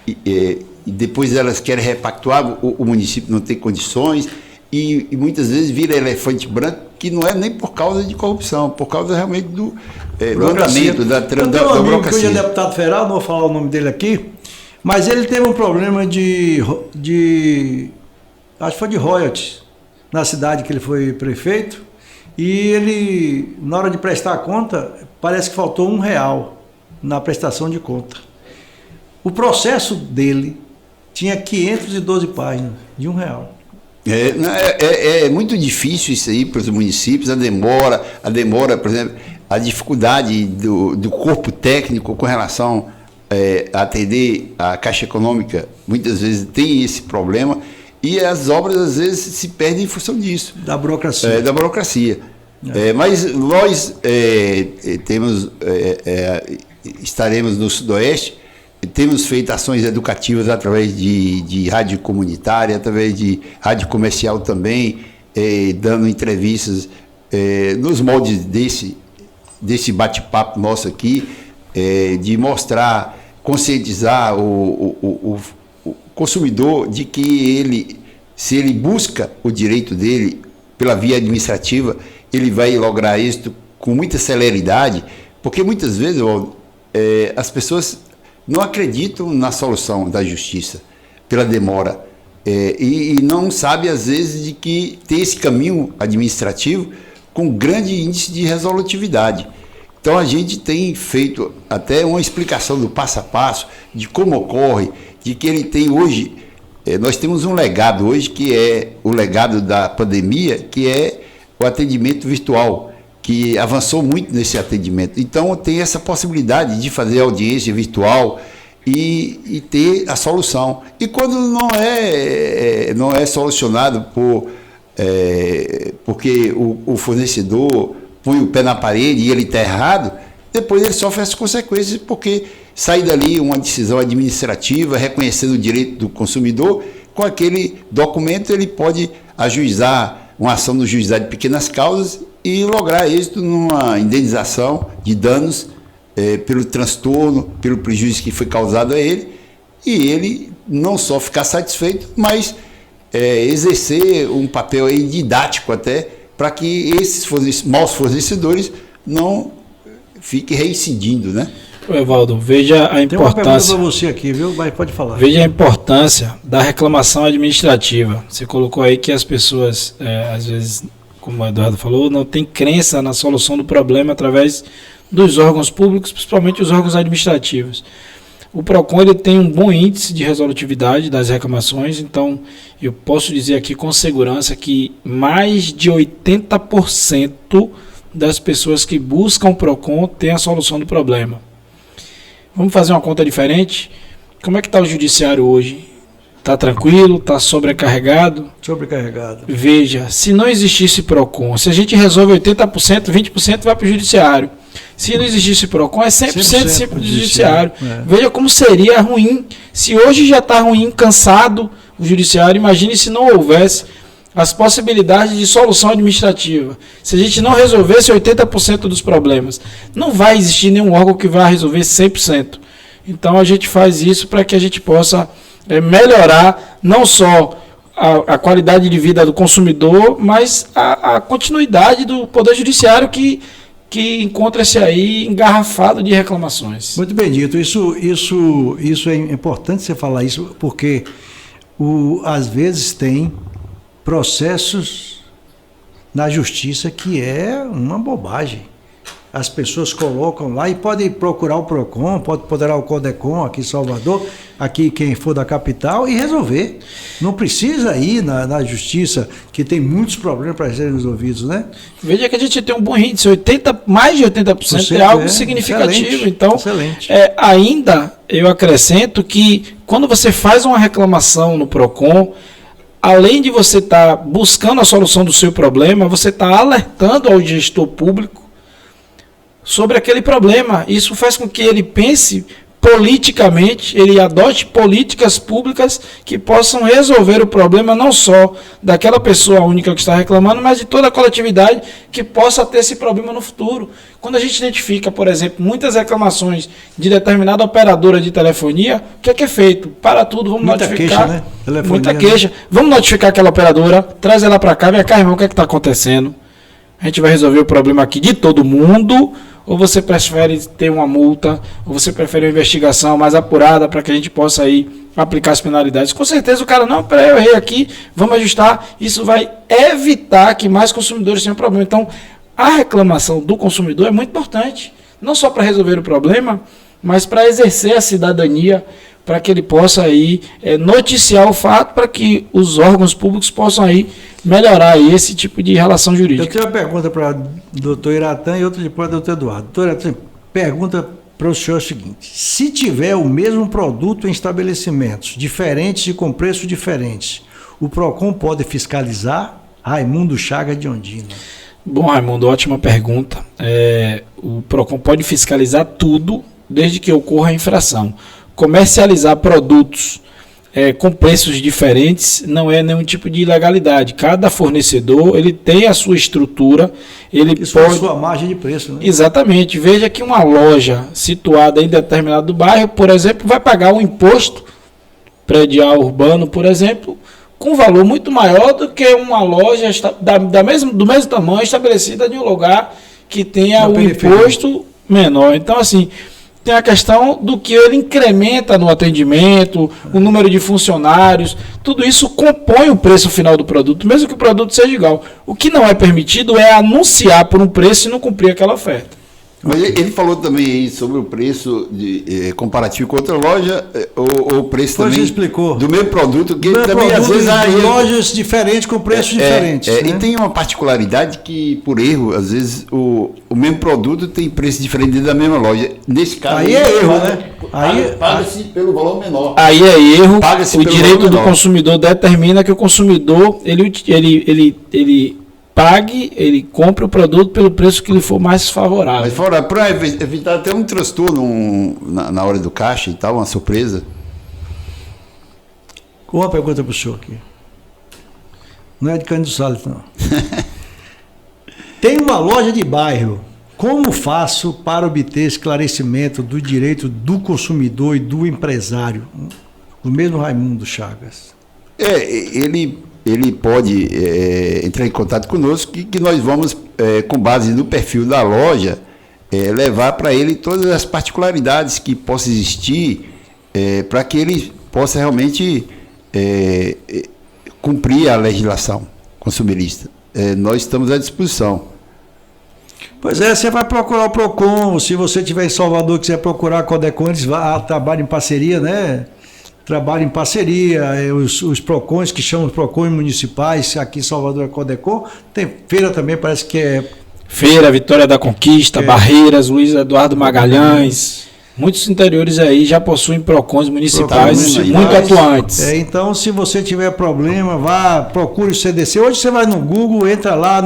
e depois elas querem repactuar, o município não tem condições, e muitas vezes vira elefante branco, que não é nem por causa de corrupção, por causa realmente do andamento, da Eu tenho um amigo burocracia. que hoje é deputado federal, não vou falar o nome dele aqui, mas ele teve um problema acho que foi de royalties, na cidade que ele foi prefeito, e ele, na hora de prestar a conta, parece que faltou R$1 na prestação de conta. O processo dele tinha 512 páginas de R$1. É muito difícil isso aí para os municípios, a demora, por exemplo, a dificuldade do corpo técnico com relação a atender a Caixa Econômica, muitas vezes tem esse problema, e as obras às vezes se perdem em função disso. Da burocracia. Da burocracia. Mas nós estaremos no Sudoeste, temos feito ações educativas através de rádio comunitária, através de rádio comercial também, dando entrevistas nos moldes desse bate-papo nosso aqui, de mostrar, conscientizar o consumidor de que se ele busca o direito dele pela via administrativa, ele vai lograr êxito com muita celeridade, porque muitas vezes as pessoas não acreditam na solução da justiça pela demora e não sabem às vezes de que tem esse caminho administrativo com grande índice de resolutividade. Então a gente tem feito até uma explicação do passo a passo de como ocorre, de que ele tem hoje, nós temos um legado hoje que é o legado da pandemia, que é o atendimento virtual, que avançou muito nesse atendimento. Então tem essa possibilidade de fazer audiência virtual e ter a solução. E quando não é solucionado porque o fornecedor põe o pé na parede e ele está errado, depois ele sofre as consequências, porque sai dali uma decisão administrativa reconhecendo o direito do consumidor, com aquele documento ele pode ajuizar uma ação no juizado de pequenas causas e lograr êxito numa indenização de danos pelo transtorno, pelo prejuízo que foi causado a ele, e ele não só ficar satisfeito, mas exercer um papel aí didático até, para que esses maus fornecedores não fiquem reincidindo, né? Evaldo, veja a importância. Tem uma pergunta para você aqui, viu? Mas pode falar. Veja a importância da reclamação administrativa. Você colocou aí que as pessoas, às vezes, como o Eduardo falou, não tem crença na solução do problema através dos órgãos públicos, principalmente os órgãos administrativos. O PROCON ele tem um bom índice de resolutividade das reclamações, então eu posso dizer aqui com segurança que mais de 80% das pessoas que buscam o PROCON têm a solução do problema. Vamos fazer uma conta diferente? Como é que está o judiciário hoje? Está tranquilo? Está sobrecarregado? Sobrecarregado. Veja, se não existisse PROCON, se a gente resolve 80%, 20% vai para o judiciário. Se não existisse PROCON, é 100% do judiciário. Veja como seria ruim. Se hoje já está ruim, cansado o judiciário, imagine se não houvesse as possibilidades de solução administrativa. Se a gente não resolvesse 80% dos problemas, não vai existir nenhum órgão que vá resolver 100%. Então a gente faz isso para que a gente possa melhorar não só a qualidade de vida do consumidor, mas a continuidade do Poder Judiciário que encontra-se aí engarrafado de reclamações. Muito bem dito. Isso é importante você falar isso, porque às vezes tem processos na justiça que é uma bobagem. As pessoas colocam lá e podem procurar o PROCON, pode procurar o CODECON aqui em Salvador, aqui quem for da capital, e resolver. Não precisa ir na justiça, que tem muitos problemas para serem resolvidos, né? Veja que a gente tem um bom índice, mais de 80% é algo significativo. Excelente, então, excelente. Ainda eu acrescento que quando você faz uma reclamação no PROCON, além de você estar buscando a solução do seu problema, você está alertando ao gestor público sobre aquele problema. Isso faz com que ele pense politicamente, ele adote políticas públicas que possam resolver o problema não só daquela pessoa única que está reclamando, mas de toda a coletividade que possa ter esse problema no futuro. Quando a gente identifica, por exemplo, muitas reclamações de determinada operadora de telefonia, o que é feito? Para tudo, vamos Muita notificar. queixa, né? Telefonia, Muita queixa. Vamos notificar aquela operadora, traz ela para cá, vem cá, irmão, o que está acontecendo? A gente vai resolver o problema aqui de todo mundo. Ou você prefere ter uma multa, ou você prefere uma investigação mais apurada para que a gente possa aí aplicar as penalidades. Com certeza o cara, não, peraí, eu errei aqui, vamos ajustar. Isso vai evitar que mais consumidores tenham problema. Então, a reclamação do consumidor é muito importante, não só para resolver o problema, mas para exercer a cidadania, para que ele possa aí noticiar o fato, para que os órgãos públicos possam aí melhorar aí esse tipo de relação jurídica. Eu tenho uma pergunta para o doutor Iratã e outra depois para o doutor Eduardo. Doutor Iratã, pergunta para o senhor o seguinte: se tiver o mesmo produto em estabelecimentos diferentes e com preços diferentes, o PROCON pode fiscalizar? Raimundo Chagas de Ondina. Bom, Raimundo, ótima pergunta. O PROCON pode fiscalizar tudo desde que ocorra a infração. Comercializar produtos com preços diferentes não é nenhum tipo de ilegalidade. Cada fornecedor ele tem a sua estrutura. Isso pode... é a sua margem de preço, né? Exatamente. Veja que uma loja situada em determinado bairro, por exemplo, vai pagar um imposto predial urbano, por exemplo, com valor muito maior do que uma loja do mesmo tamanho estabelecida em um lugar que tenha o imposto menor. Então, assim, tem a questão do que ele incrementa no atendimento, o número de funcionários, tudo isso compõe o preço final do produto, mesmo que o produto seja igual. O que não é permitido é anunciar por um preço e não cumprir aquela oferta. Mas ele falou também aí sobre o preço comparativo com outra loja, ou o preço também explicou. Do mesmo produto, que mesmo também produto, às vezes lojas diferentes com preços diferentes. Né? E tem uma particularidade que, por erro, às vezes o mesmo produto tem preço diferente dentro da mesma loja. Nesse caso, aí é erro, né? Paga-se pelo valor menor. Aí é erro. O direito do menor. Consumidor determina que o consumidor ele pague, ele compre o produto pelo preço que lhe for mais favorável. Mas fora, para evitar até um transtorno na hora do caixa e tal, uma surpresa. Uma pergunta para o senhor aqui. Não é de Cândido Salles, não. Tem uma loja de bairro. Como faço para obter esclarecimento do direito do consumidor e do empresário? O mesmo Raimundo Chagas. Ele pode entrar em contato conosco, que nós vamos, com base no perfil da loja, levar para ele todas as particularidades que possam existir, para que ele possa realmente cumprir a legislação consumerista. Nós estamos à disposição. Pois é, você vai procurar o PROCON, se você estiver em Salvador e quiser procurar a Codecon, eles trabalham em parceria, né? Trabalho em parceria, os PROCONs, que chamam de PROCONs municipais, aqui em Salvador é Codecon, tem feira também, parece que é... Feira, Vitória da Conquista, Barreiras, Luiz Eduardo Magalhães, muitos interiores aí já possuem PROCONs municipais muito atuantes. Então, se você tiver problema, procure o CDC. Hoje você vai no Google, entra lá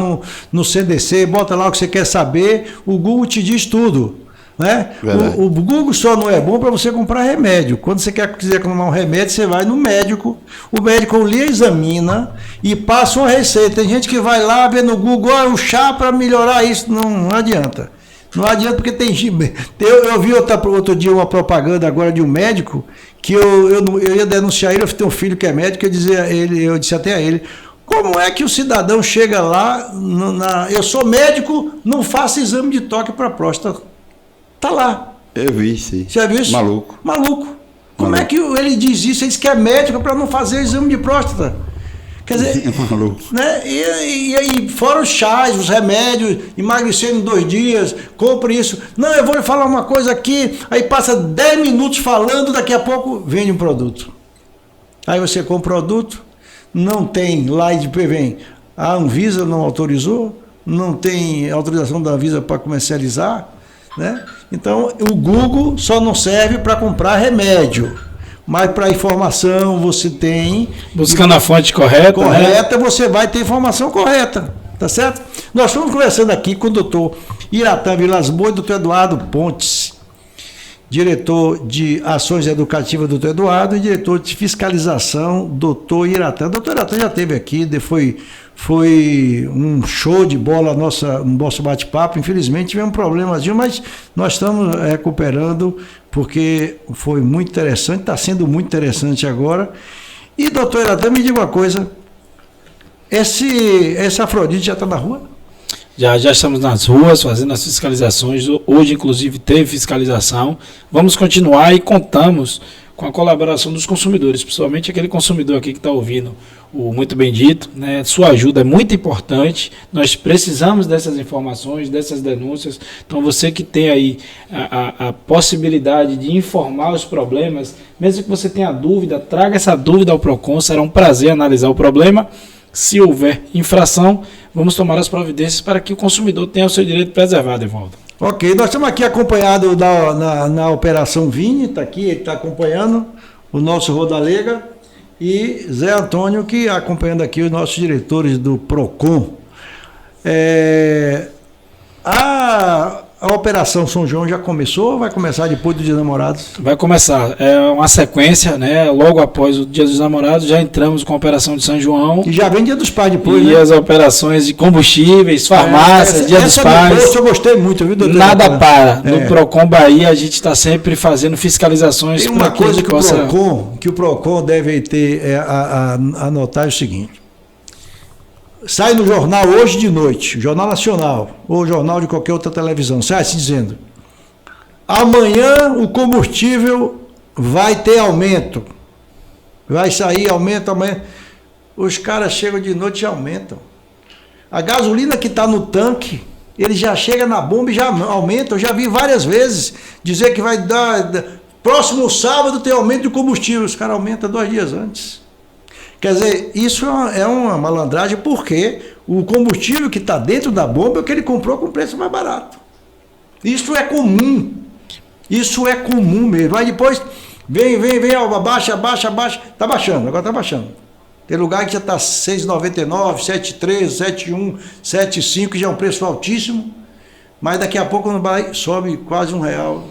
no CDC, bota lá o que você quer saber, o Google te diz tudo. Né? O Google só não é bom para você comprar remédio. Quando você quiser comprar um remédio, você vai no médico, o médico lhe examina e passa uma receita. Tem gente que vai lá ver no Google, o chá para melhorar isso. Não adianta. Não adianta porque tem... Eu vi outro dia uma propaganda agora de um médico que eu ia denunciar ele, eu tenho um filho que é médico, eu disse até a ele: como é que o cidadão chega lá, eu sou médico, não faço exame de toque para próstata? Tá lá. Eu vi, sim. Já viu isso? Maluco. Como é que ele diz isso? Ele diz que é médico para não fazer exame de próstata. Quer dizer, maluco. Né? E fora os chás, os remédios, emagrecendo em 2 dias, compre isso. Não, eu vou lhe falar uma coisa aqui, aí passa 10 minutos falando, daqui a pouco vende um produto. Aí você compra o produto, não tem lá e depois vem, a Anvisa não autorizou, não tem autorização da Anvisa para comercializar, né? Então, o Google só não serve para comprar remédio, mas para informação você tem... Buscando a fonte correta, né? Você vai ter informação correta, tá certo? Nós estamos conversando aqui com o doutor Iratã Vilas Boas e o doutor Eduardo Pontes. diretor de Ações Educativas, doutor Eduardo, e diretor de Fiscalização, doutor Iratã. Doutor Iratã já esteve aqui, foi um show de bola nosso bate-papo. Infelizmente tivemos um problemazinho, mas nós estamos recuperando, porque foi muito interessante, está sendo muito interessante agora. E, doutor Iratã, me diga uma coisa, esse Afrodite já está na rua? Já estamos nas ruas fazendo as fiscalizações. Hoje, inclusive, teve fiscalização. Vamos continuar e contamos com a colaboração dos consumidores, principalmente aquele consumidor aqui que está ouvindo o Muito Bem Dito, né? Sua ajuda é muito importante. Nós precisamos dessas informações, dessas denúncias. Então, você que tem aí a possibilidade de informar os problemas, mesmo que você tenha dúvida, traga essa dúvida ao PROCON. Será um prazer analisar o problema. Se houver infração, vamos tomar as providências para que o consumidor tenha o seu direito preservado, Evaldo. Ok, nós estamos aqui acompanhados na Operação Vini, está aqui, ele está acompanhando o nosso Rodalega, e Zé Antônio, que acompanhando aqui os nossos diretores do PROCON. A Operação São João já começou ou vai começar depois do Dia dos Namorados? Vai começar, é uma sequência, né? Logo após o Dia dos Namorados já entramos com a Operação de São João. E já vem Dia dos Pais depois, e né? as operações de combustíveis, farmácias, Dia dos Pais. Eu gostei muito, viu, doutor? Nada para. No PROCON Bahia a gente está sempre fazendo fiscalizações. Tem uma coisa que o PROCON deve ter anotar é o seguinte. Sai no jornal hoje de noite, Jornal Nacional, ou jornal de qualquer outra televisão, sai assim dizendo: amanhã o combustível vai ter aumento. Vai sair, aumenta, amanhã. Os caras chegam de noite e aumentam. A gasolina que está no tanque, ele já chega na bomba e já aumenta. Eu já vi várias vezes dizer que vai dar. Próximo sábado tem aumento de combustível. Os caras aumentam 2 dias antes. Quer dizer, isso é uma malandragem, porque o combustível que está dentro da bomba é o que ele comprou com preço mais barato. Isso é comum. Isso é comum mesmo. Aí depois vem, abaixa. Está baixando, agora está baixando. Tem lugar que já está 6,99, 7,13, 7,1, 7,5, que já é um preço altíssimo. Mas daqui a pouco sobe quase R$1.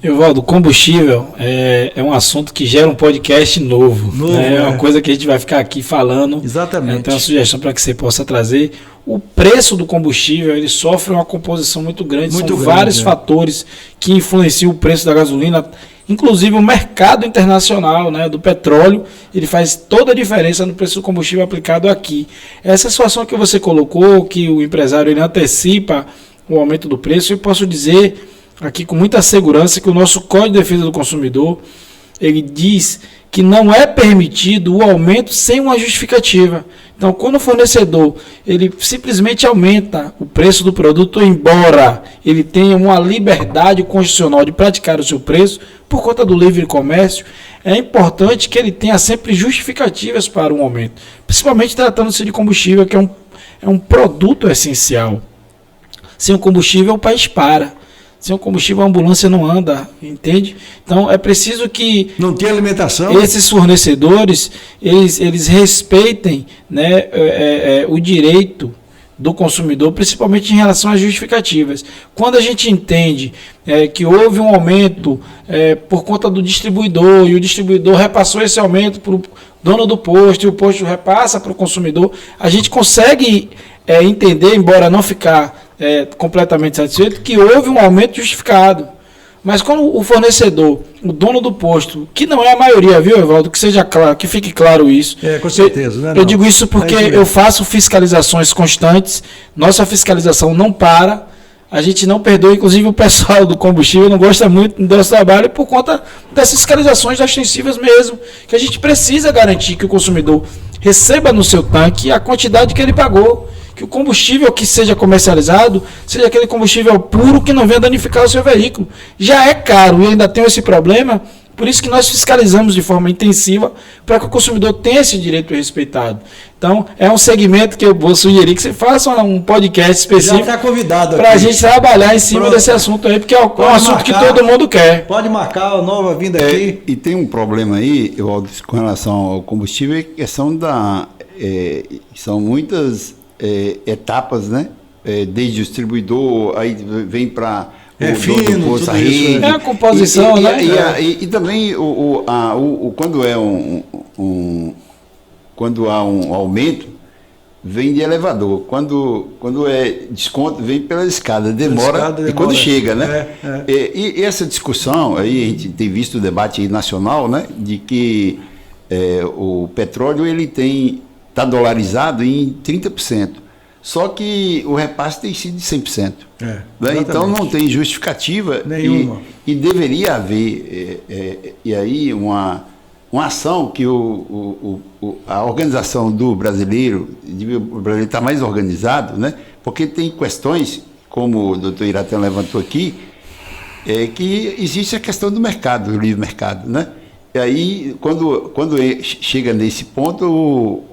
Evaldo, combustível é um assunto que gera um podcast novo, né? É uma coisa que a gente vai ficar aqui falando. Exatamente. Então, uma sugestão para que você possa trazer. O preço do combustível, ele sofre uma composição muito grande. São vários fatores que influenciam o preço da gasolina. Inclusive o mercado internacional, né, do petróleo, ele faz toda a diferença no preço do combustível aplicado aqui. Essa situação que você colocou, que o empresário ele antecipa o aumento do preço, eu posso dizer aqui com muita segurança que o nosso Código de Defesa do Consumidor, ele diz que não é permitido o aumento sem uma justificativa. Então, quando o fornecedor ele simplesmente aumenta o preço do produto, embora ele tenha uma liberdade constitucional de praticar o seu preço por conta do livre comércio, é importante que ele tenha sempre justificativas para um aumento, principalmente tratando-se de combustível, que é um produto essencial. Sem o combustível, o país para. Sem o combustível, a ambulância não anda, entende? Então, é preciso que não tem alimentação. Esses fornecedores, eles respeitem, né, o direito do consumidor, principalmente em relação às justificativas. Quando a gente entende que houve um aumento por conta do distribuidor, e o distribuidor repassou esse aumento para o dono do posto, e o posto repassa para o consumidor, a gente consegue entender, embora não ficar completamente satisfeito, que houve um aumento justificado. Mas quando o fornecedor, o dono do posto, que não é a maioria, viu, Evaldo, que seja claro, que fique claro isso. Com certeza, Eu digo isso porque eu faço fiscalizações constantes, nossa fiscalização não para, a gente não perdoa, inclusive o pessoal do combustível não gosta muito do nosso trabalho por conta dessas fiscalizações extensivas mesmo, que a gente precisa garantir que o consumidor receba no seu tanque a quantidade que ele pagou. Que o combustível que seja comercializado seja aquele combustível puro que não venha danificar o seu veículo. Já é caro e ainda tem esse problema, por isso que nós fiscalizamos de forma intensiva para que o consumidor tenha esse direito respeitado. Então, é um segmento que eu vou sugerir que você faça um podcast específico para a gente trabalhar em cima desse assunto aí, porque é um assunto que todo mundo quer. Pode marcar a nova vinda aqui. E tem um problema aí, com relação ao combustível, é questão são muitas etapas, né? Desde o distribuidor, aí vem para fino, do poço, a tudo isso, rede. É a composição, né? E também quando há um aumento, vem de elevador. Quando é desconto, vem pela escada. Demora. E quando chega, né? E essa discussão, aí a gente tem visto o debate aí nacional, né? De que o petróleo ele está dolarizado em 30%. Só que o repasse tem sido de 100%. Né? Então não tem justificativa nenhuma. E deveria haver e aí uma ação que a organização do brasileiro, o brasileiro está mais organizado, né? Porque tem questões, como o doutor Iratan levantou aqui, que existe a questão do mercado, do livre mercado, né? E aí, quando chega nesse ponto,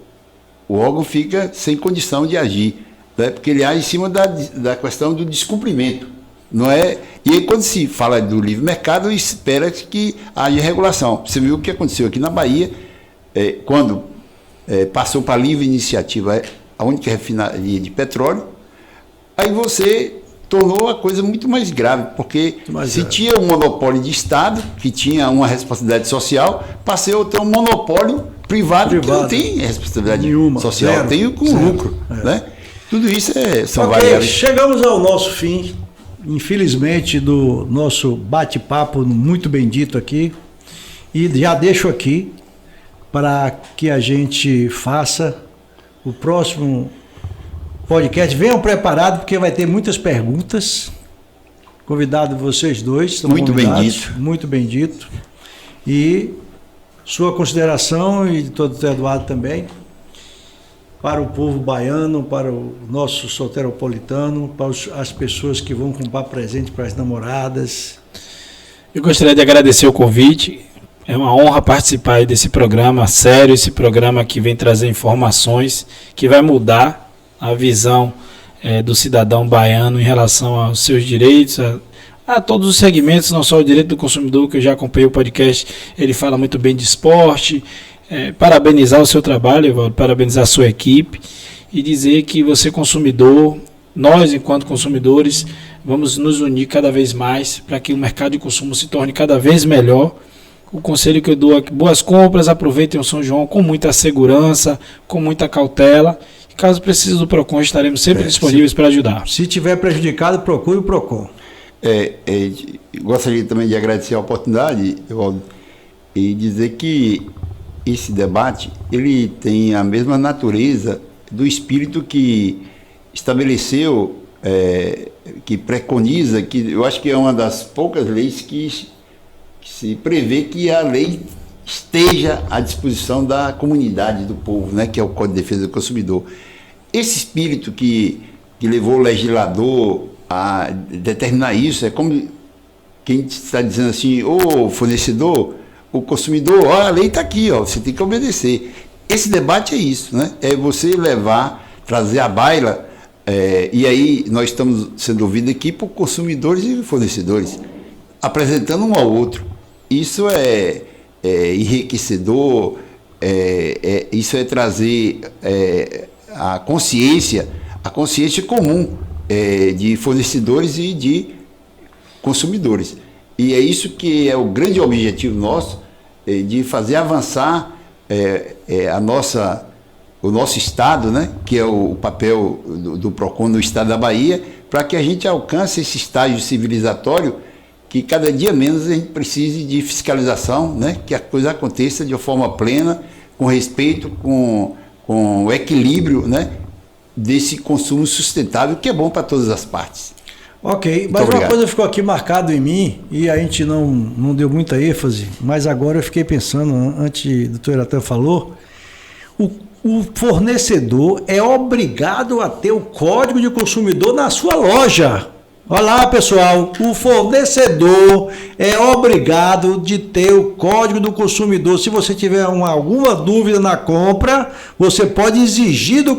o órgão fica sem condição de agir, né? Porque ele age em cima da questão do descumprimento, não é? E aí, quando se fala do livre mercado, espera que haja regulação. Você viu o que aconteceu aqui na Bahia, quando passou para a livre iniciativa a única refinaria de petróleo, aí você tornou a coisa muito mais grave, porque tinha um monopólio de Estado, que tinha uma responsabilidade social, passou a ter um monopólio privado que não tem responsabilidade nenhuma, social, zero, tem com lucro. Né? Tudo isso são variáveis. Chegamos ao nosso fim, infelizmente, do nosso bate-papo muito bem dito aqui, e já deixo aqui para que a gente faça o próximo podcast. Venham preparados, porque vai ter muitas perguntas. Convidado vocês dois. Muito bem dito. Muito bem dito. E sua consideração, e de todo o Eduardo também, para o povo baiano, para o nosso soteropolitano, para as pessoas que vão comprar presente para as namoradas. Eu gostaria de agradecer o convite. É uma honra participar desse programa sério, esse programa que vem trazer informações, que vai mudar a visão do cidadão baiano em relação aos seus direitos, a todos os segmentos, não só o direito do consumidor, que eu já acompanhei o podcast, ele fala muito bem de esporte. Parabenizar o seu trabalho, Evaldo, parabenizar a sua equipe e dizer que você, consumidor, nós, enquanto consumidores, vamos nos unir cada vez mais para que o mercado de consumo se torne cada vez melhor. O conselho que eu dou é que boas compras, aproveitem o São João com muita segurança, com muita cautela. Caso precise do PROCON, estaremos sempre disponíveis para ajudar. Se tiver prejudicado, procure o PROCON. Gostaria também de agradecer a oportunidade, Evaldo, e dizer que esse debate ele tem a mesma natureza do espírito que estabeleceu, que preconiza, que eu acho que é uma das poucas leis que se prevê que a lei esteja à disposição da comunidade, do povo, né, que é o Código de Defesa do Consumidor. Esse espírito que levou o legislador a determinar isso, é como quem está dizendo assim, ô fornecedor, o consumidor, a lei está aqui, você tem que obedecer. Esse debate é isso, né? É você trazer à baila, e aí nós estamos sendo ouvidos aqui por consumidores e fornecedores, apresentando um ao outro. Isso é enriquecedor, isso é trazer a consciência comum de fornecedores e de consumidores. E é isso que é o grande objetivo nosso, de fazer avançar o nosso Estado, né, que é o papel do PROCON no Estado da Bahia, para que a gente alcance esse estágio civilizatório, que cada dia menos a gente precise de fiscalização, né, que a coisa aconteça de uma forma plena, com respeito, com o equilíbrio, né, desse consumo sustentável, que é bom para todas as partes. Ok, mas uma coisa ficou aqui marcado em mim, e a gente não deu muita ênfase, mas agora eu fiquei pensando, antes do doutor Iratan falou, o fornecedor é obrigado a ter o código de consumidor na sua loja. Olha lá, pessoal, o fornecedor é obrigado de ter o código do consumidor. Se você tiver alguma dúvida na compra, você pode exigir do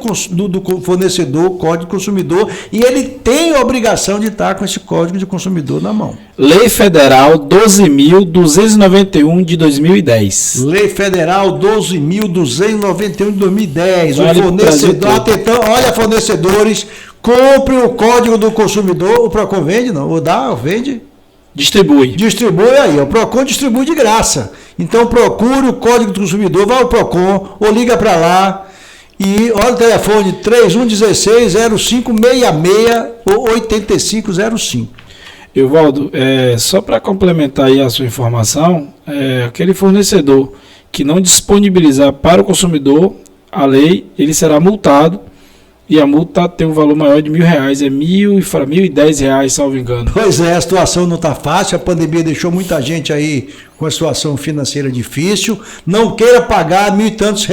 fornecedor o código do consumidor, e ele tem a obrigação de estar com esse código de consumidor na mão. Lei Federal 12.291 de 2010. Lei Federal 12.291 de 2010. O fornecedor, olha, fornecedores, Compre o Código do Consumidor, o Procon vende, não, ou dá, ou vende? Distribui. Distribui aí, o Procon distribui de graça. Então procure o Código do Consumidor, vai ao Procon, ou liga para lá, e olha o telefone 3116-0566 ou 8505. Evaldo, só para complementar aí a sua informação, aquele fornecedor que não disponibilizar para o consumidor a lei, ele será multado, e a multa tem um valor maior de R$1.000, R$1.010, salvo engano. Pois é, a situação não está fácil, a pandemia deixou muita gente aí com a situação financeira difícil. Não queira pagar R$1.000 e tantos,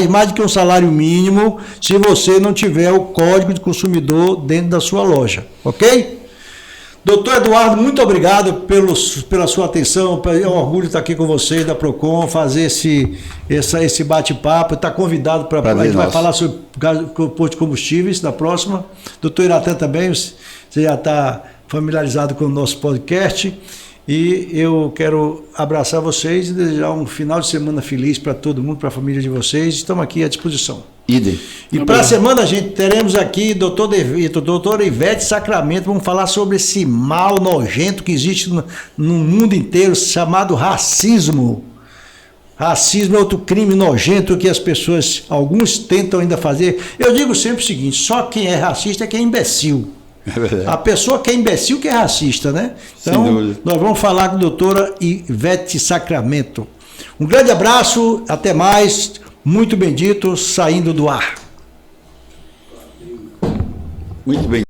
mais do que um salário mínimo, se você não tiver o Código de Consumidor dentro da sua loja, ok? Doutor Eduardo, muito obrigado pela sua atenção, é um orgulho estar aqui com vocês da Procon, fazer esse bate-papo, está convidado para a gente vai falar sobre o posto de combustíveis da próxima. Doutor Iratã também, você já está familiarizado com o nosso podcast, e eu quero abraçar vocês e desejar um final de semana feliz para todo mundo, para a família de vocês, estamos aqui à disposição. Idem. E para a semana, gente, teremos aqui doutora Ivete Sacramento. Vamos falar sobre esse mal nojento que existe no mundo inteiro, chamado racismo. Racismo é outro crime nojento que as pessoas, alguns tentam ainda fazer. Eu digo sempre o seguinte, só quem é racista é quem é imbecil. É verdade. A pessoa que é imbecil que é racista, né? Então, nós vamos falar com a doutora Ivete Sacramento. Um grande abraço, até mais. Muito bendito, saindo do ar. Muito bem.